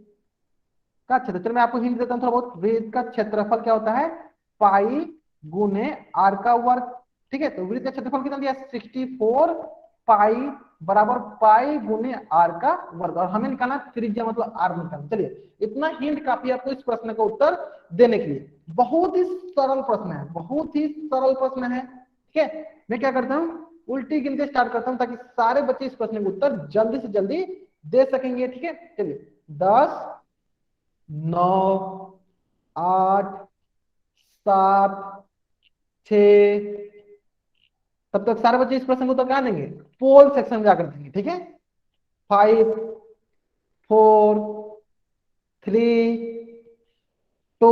Speaker 1: का क्षेत्र, चलो मैं आपको हिंट देता हूँ थोड़ा बहुत। वृत्त का क्षेत्रफल क्या होता है, पाई गुने आर का वर्ग। ठीक है, तो वृत्त का क्षेत्रफल कितना दिया, 64 पाई बराबर पाई गुने आर का वर्ग, और हमें निकालना त्रिज्या मतलब आर निकालना। चलिए इतना हिंट काफी है आपको इस प्रश्न का उत्तर देने के लिए। बहुत ही सरल प्रश्न है, बहुत ही सरल प्रश्न है। ठीक है, मैं क्या करता हूँ, उल्टी गिनती स्टार्ट करता हूँ ताकि सारे बच्चे इस प्रश्न का उत्तर जल्दी से जल्दी दे सकेंगे। ठीक है, चलिए 10 9 8 7 6, तब तक सारे बच्चे इस प्रश्न को उत्तर कहाँ देंगे, पोल सेक्शन में जाकर देंगे। ठीक है, 5 4 3 2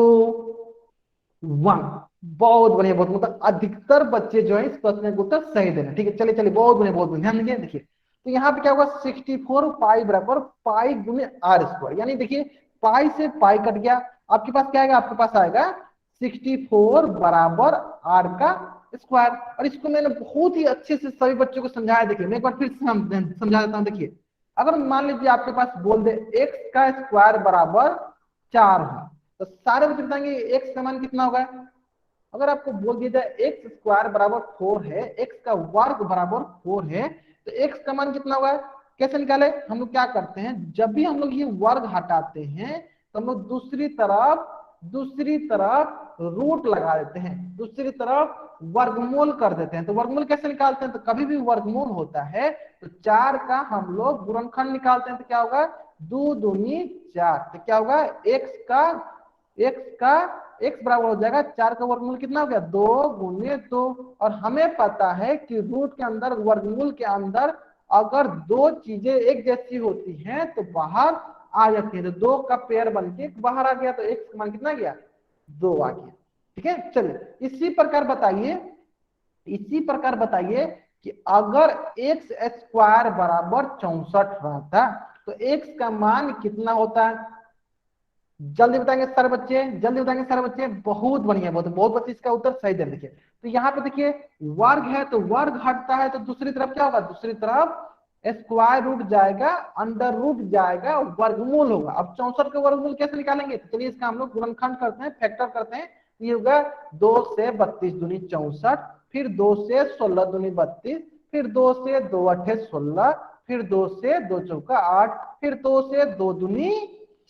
Speaker 1: 1। बहुत बढ़िया, बहुत मतलब अधिकतर बच्चे जो है इस प्रश्न का उत्तर सही दे रहे हैं। ठीक है, चलिए चलिए बहुत बढ़िया बहुत बढ़िया, ध्यान दीजिए। देखिए तो यहाँ पे क्या होगा, 64 पाई बराबर पाई गुने आर स्क्वायर, यानी देखिए पाई से पाई कट गया, आपके पास क्या आएगा, आपके पास आएगा 64 बराबर आर का स्क्वायर। और इसको मैंने बहुत ही अच्छे से सभी बच्चों को समझाया। देखिए मैं एक बार फिर से समझा देता हूँ। देखिए अगर मान लीजिए आपके पास बोल दे एक्स का स्क्वायर बराबर 4 है तो सारे बच्चे बताएंगे एक्स का मान कितना होगा। अगर आपको बोल दिया जाए एक्स स्क्वायर बराबर 4 है, एक्स का वर्ग बराबर 4 है, तो एक्स का मान कितना होगा, कैसे निकाले, हम लोग क्या करते हैं, जब भी हम लोग ये वर्ग हटाते हैं तो हम लोग दूसरी तरफ रूट लगा देते हैं, दूसरी तरफ वर्गमूल कर देते हैं। तो वर्गमूल कैसे निकालते हैं, तो कभी भी वर्गमूल होता है तो 4 का हम लोग गुणनखंड निकालते हैं, तो क्या होगा 2 दूनी 4, तो क्या होगा एक्स बराबर हो जाएगा 4 का वर्गमूल कितना हो गया 2 गुने 2। और हमें पता है कि रूट के अंदर, वर्गमूल के अंदर अगर दो चीजें एक जैसी होती हैं तो बाहर आ जाती है, तो 2 का पेयर बन के बाहर आ गया, तो एक्स का मान कितना गया 2 आ गया। ठीक है, चलिए इसी प्रकार बताइए कि अगर एक्स स्क्वायर बराबर 64 रहता तो एक्स का मान कितना होता है, जल्दी बताएंगे सारे बच्चे, जल्दी बताएंगे सारे बच्चे, बहुत बढ़िया, बहुत बच्चे इसका उत्तर सही दे। देखिए तो यहाँ पे देखिए वर्ग है तो वर्ग हटता है तो दूसरी तरफ क्या होगा, दूसरी तरफ स्क्वायर रूट जाएगा, अंडर रूट जाएगा, वर्गमूल होगा। अब 64 का वर्गमूल कैसे निकालेंगे, तो चलिए इसका हम लोग गुणनखंड करते हैं, फैक्टर करते हैं। ये होगा 2 से 32 दूनी 64, फिर 2 से 16 दूनी 32, फिर 2 से 2 अठे 16, फिर 2 से 2 चौका 8, फिर 2 से 2 दूनी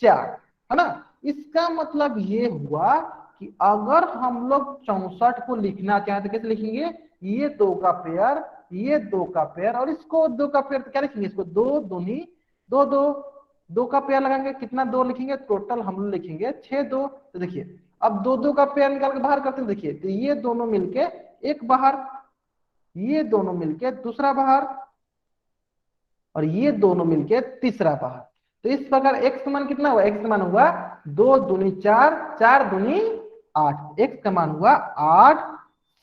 Speaker 1: 4, है ना। इसका मतलब ये हुआ कि अगर हम लोग 64 को लिखना चाहें तो कैसे लिखेंगे, ये 2 का पेयर, ये 2 का पेयर और इसको 2 का पेयर, तो क्या लिखेंगे इसको 2 दूनी 2 2, 2 का पेयर लगाएंगे कितना 2 लिखेंगे, टोटल हम लोग लिखेंगे 6 2। तो देखिए अब 2 2 का पेयर निकाल के बाहर करते हैं, देखिए तो ये दोनों मिलके एक बाहर, ये दोनों मिलके दूसरा बाहर और ये दोनों मिलके तीसरा बाहर। तो इस प्रकार x का मान कितना हुआ, x का मान हुआ 2 दूनी 4, 4 दूनी 8, x का मान हुआ 8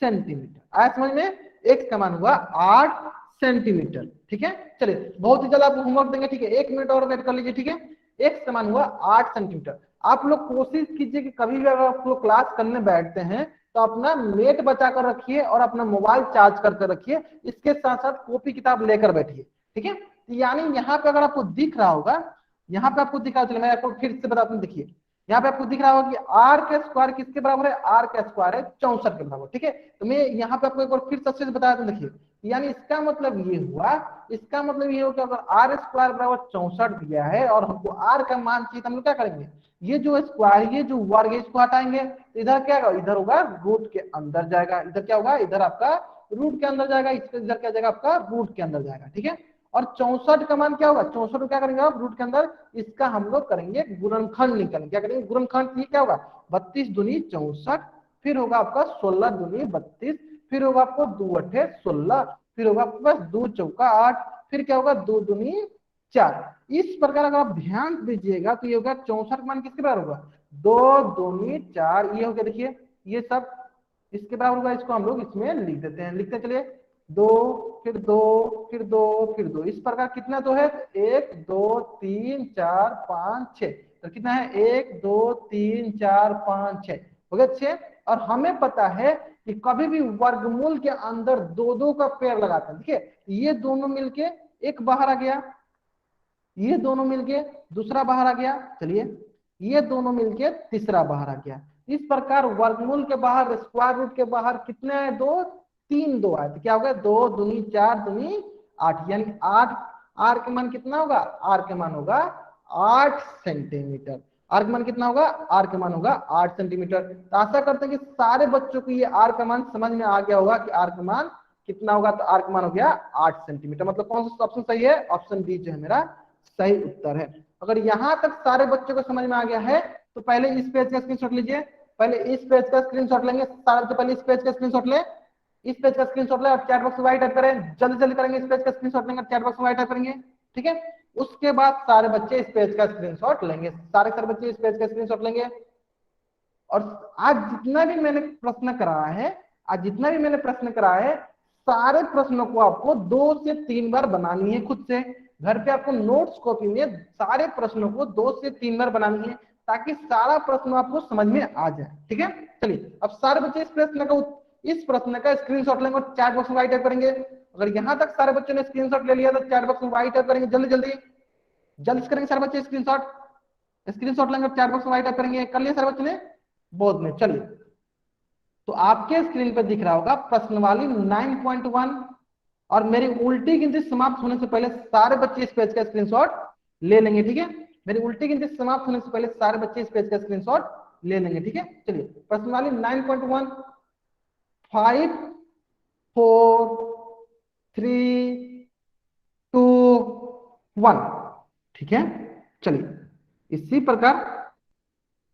Speaker 1: सेंटीमीटर। आया समझ में, x का मान हुआ 8 सेंटीमीटर। ठीक है, चलिए बहुत ही जल्द आपको होमवर्क देंगे, ठीक है 1 मिनट और वेट कर लीजिए। ठीक है, x का मान हुआ 8 सेंटीमीटर। आप लोग कोशिश कीजिए कि कभी भी अगर आप लोग क्लास करने बैठते हैं तो अपना नेट बचा कर रखिए और अपना मोबाइल चार्ज करके रखिए, इसके साथ साथ कॉपी किताब लेकर बैठिए। ठीक है, यानी यहाँ पे अगर आपको दिख रहा होगा, यहाँ पे आपको दिख रहा होगा, मैं आपको फिर से बताता हूँ, देखिए यहाँ पे आपको दिख रहा होगा कि आर का स्क्वायर किसके बराबर है, आर का स्क्वायर है 64 के बराबर। ठीक है, तो मैं यहाँ पे आपको एक बार फिर से अच्छे से बताया, देखिए यानी इसका मतलब ये हुआ, इसका मतलब ये हो कि अगर आर स्क्वायर बराबर 64 दिया है और हमको आर का मान चाहिए तो हम लोग क्या करेंगे, ये जो स्क्वायर, ये जो वर्ग है इसको हटाएंगे तो इधर क्या होगा, इधर होगा रूट के अंदर जाएगा, इधर क्या होगा, इधर आपका रूट के अंदर जाएगा, इधर क्या जाएगा आपका रूट के अंदर जाएगा। ठीक है, और 64 का मान क्या होगा, 64 को क्या करेंगे आप रूट के अंदर, इसका हम लोग करेंगे गुणनखंड निकालेंगे। क्या करेंगे गुणनखंड, ये क्या होगा 32 दूनी 64, फिर होगा आपका 16 दूनी 32, फिर होगा आपको 2 अठे 16, फिर होगा आपके पास 2 चौका 8, फिर क्या होगा 2 दूनी 4। इस प्रकार अगर आप ध्यान दीजिएगा तो ये होगा 64 का मान किसके बराबर होगा, 2 दूनी 4, ये हो गया देखिए ये सब इसके बराबर होगा, इसको हम लोग इसमें लिख देते हैं, लिखते चलिए 2 फिर 2 फिर 2 फिर 2, इस प्रकार कितना तो है 1 2 3 4 5 6, तो कितना है 1 2 3 4 5 6 हो गया 6। और हमें पता है कि कभी भी वर्गमूल के अंदर 2 2 का पेयर लगाते हैं, देखिए ये दोनों मिलके एक बाहर आ गया, ये दोनों मिलके दूसरा बाहर आ गया, चलिए ये दोनों मिलके तीसरा बाहर आ गया। इस प्रकार वर्गमूल के बाहर, स्क्वायर रूट के बाहर कितने है, 2 3 2 आए, तो क्या होगा 2 दूनी 4 दूनी 8, यानी 8, आर के मान कितना होगा, आर के मान होगा 8 सेंटीमीटर। आर का मान कितना होगा, आर का मान होगा 8 सेंटीमीटर। तो आशा करते हैं कि सारे बच्चों को ये आर का मान समझ में आ गया होगा कि आर का मान कितना होगा, तो आर का मान हो गया 8 सेंटीमीटर। मतलब कौन सा ऑप्शन सही है, ऑप्शन डी जो है मेरा सही उत्तर है। अगर यहां तक सारे बच्चों को समझ में आ गया है तो पहले इस पेज का स्क्रीनशॉट लीजिए, पहले इस पेज का स्क्रीनशॉट लेंगे सारे बच्चे, पहले इस पेज का स्क्रीनशॉट ले, इस पेज का स्क्रीनशॉट ले और चैट बॉक्स में वाई टाइप करें, जल्दी जल्दी करेंगे, इस पेज का स्क्रीनशॉट लेंगे चैट बॉक्स में वाई टाइप करेंगे। ठीक है, उसके बाद सारे बच्चे इस पेज का स्क्रीनशॉट लेंगे, सारे बच्चे इस पेज का स्क्रीनशॉट लेंगे। और आज जितना भी मैंने प्रश्न कराया है, आज जितना भी मैंने प्रश्न कराया है, सारे प्रश्नों को आपको 2 से 3 बार बनानी है खुद से, घर पे आपको नोट्स कॉपी में सारे प्रश्नों को 2 से 3 बार बनानी है ताकि सारा प्रश्न आपको समझ में आ जाए। ठीक है, चलिए अब सारे बच्चे इस प्रश्न का स्क्रीनशॉट लेंगे और चैट बॉक्स में वाई टाइप करेंगे। अगर यहाँ तक सारे बच्चों ने स्क्रीनशॉट ले लिया तो चैट बॉक्स में वाई टाइप करेंगे, जल्दी जल्दी जल्दी करेंगे सारे बच्चे स्क्रीनशॉट लेंगे और चैट बॉक्स में वाई टाइप करेंगे। कर लिया सारे बच्चे ने, बहुत में। चलिए तो आपके स्क्रीन पर दिख रहा होगा प्रश्नवाली 9.1 और मेरी उल्टी गिनती समाप्त होने से पहले सारे बच्चे इस पेज का स्क्रीनशॉट ले लेंगे। ठीक है, मेरी उल्टी गिनती समाप्त होने से पहले सारे बच्चे इस पेज का स्क्रीनशॉट ले लेंगे। ठीक है, चलिए प्रश्नवाली 9.1, 5 4 3 2 1। ठीक है, चलिए इसी प्रकार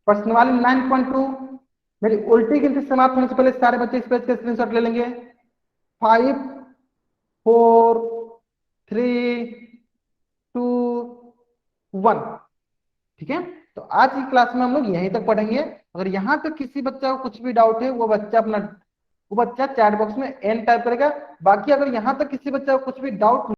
Speaker 1: प्रश्नवाली 9.2, मेरी उल्टी गिनती समाप्त होने से पहले सारे बच्चे इस पेज का स्क्रीनशॉट ले लेंगे। 5 4 3 2 1। ठीक है, तो आज की क्लास में हम लोग यहीं तक पढ़ेंगे। अगर यहाँ तक किसी बच्चा को कुछ भी डाउट है वो बच्चा चैट बॉक्स में एन टाइप करेगा। बाकी अगर यहाँ तक किसी बच्चा को कुछ भी डाउट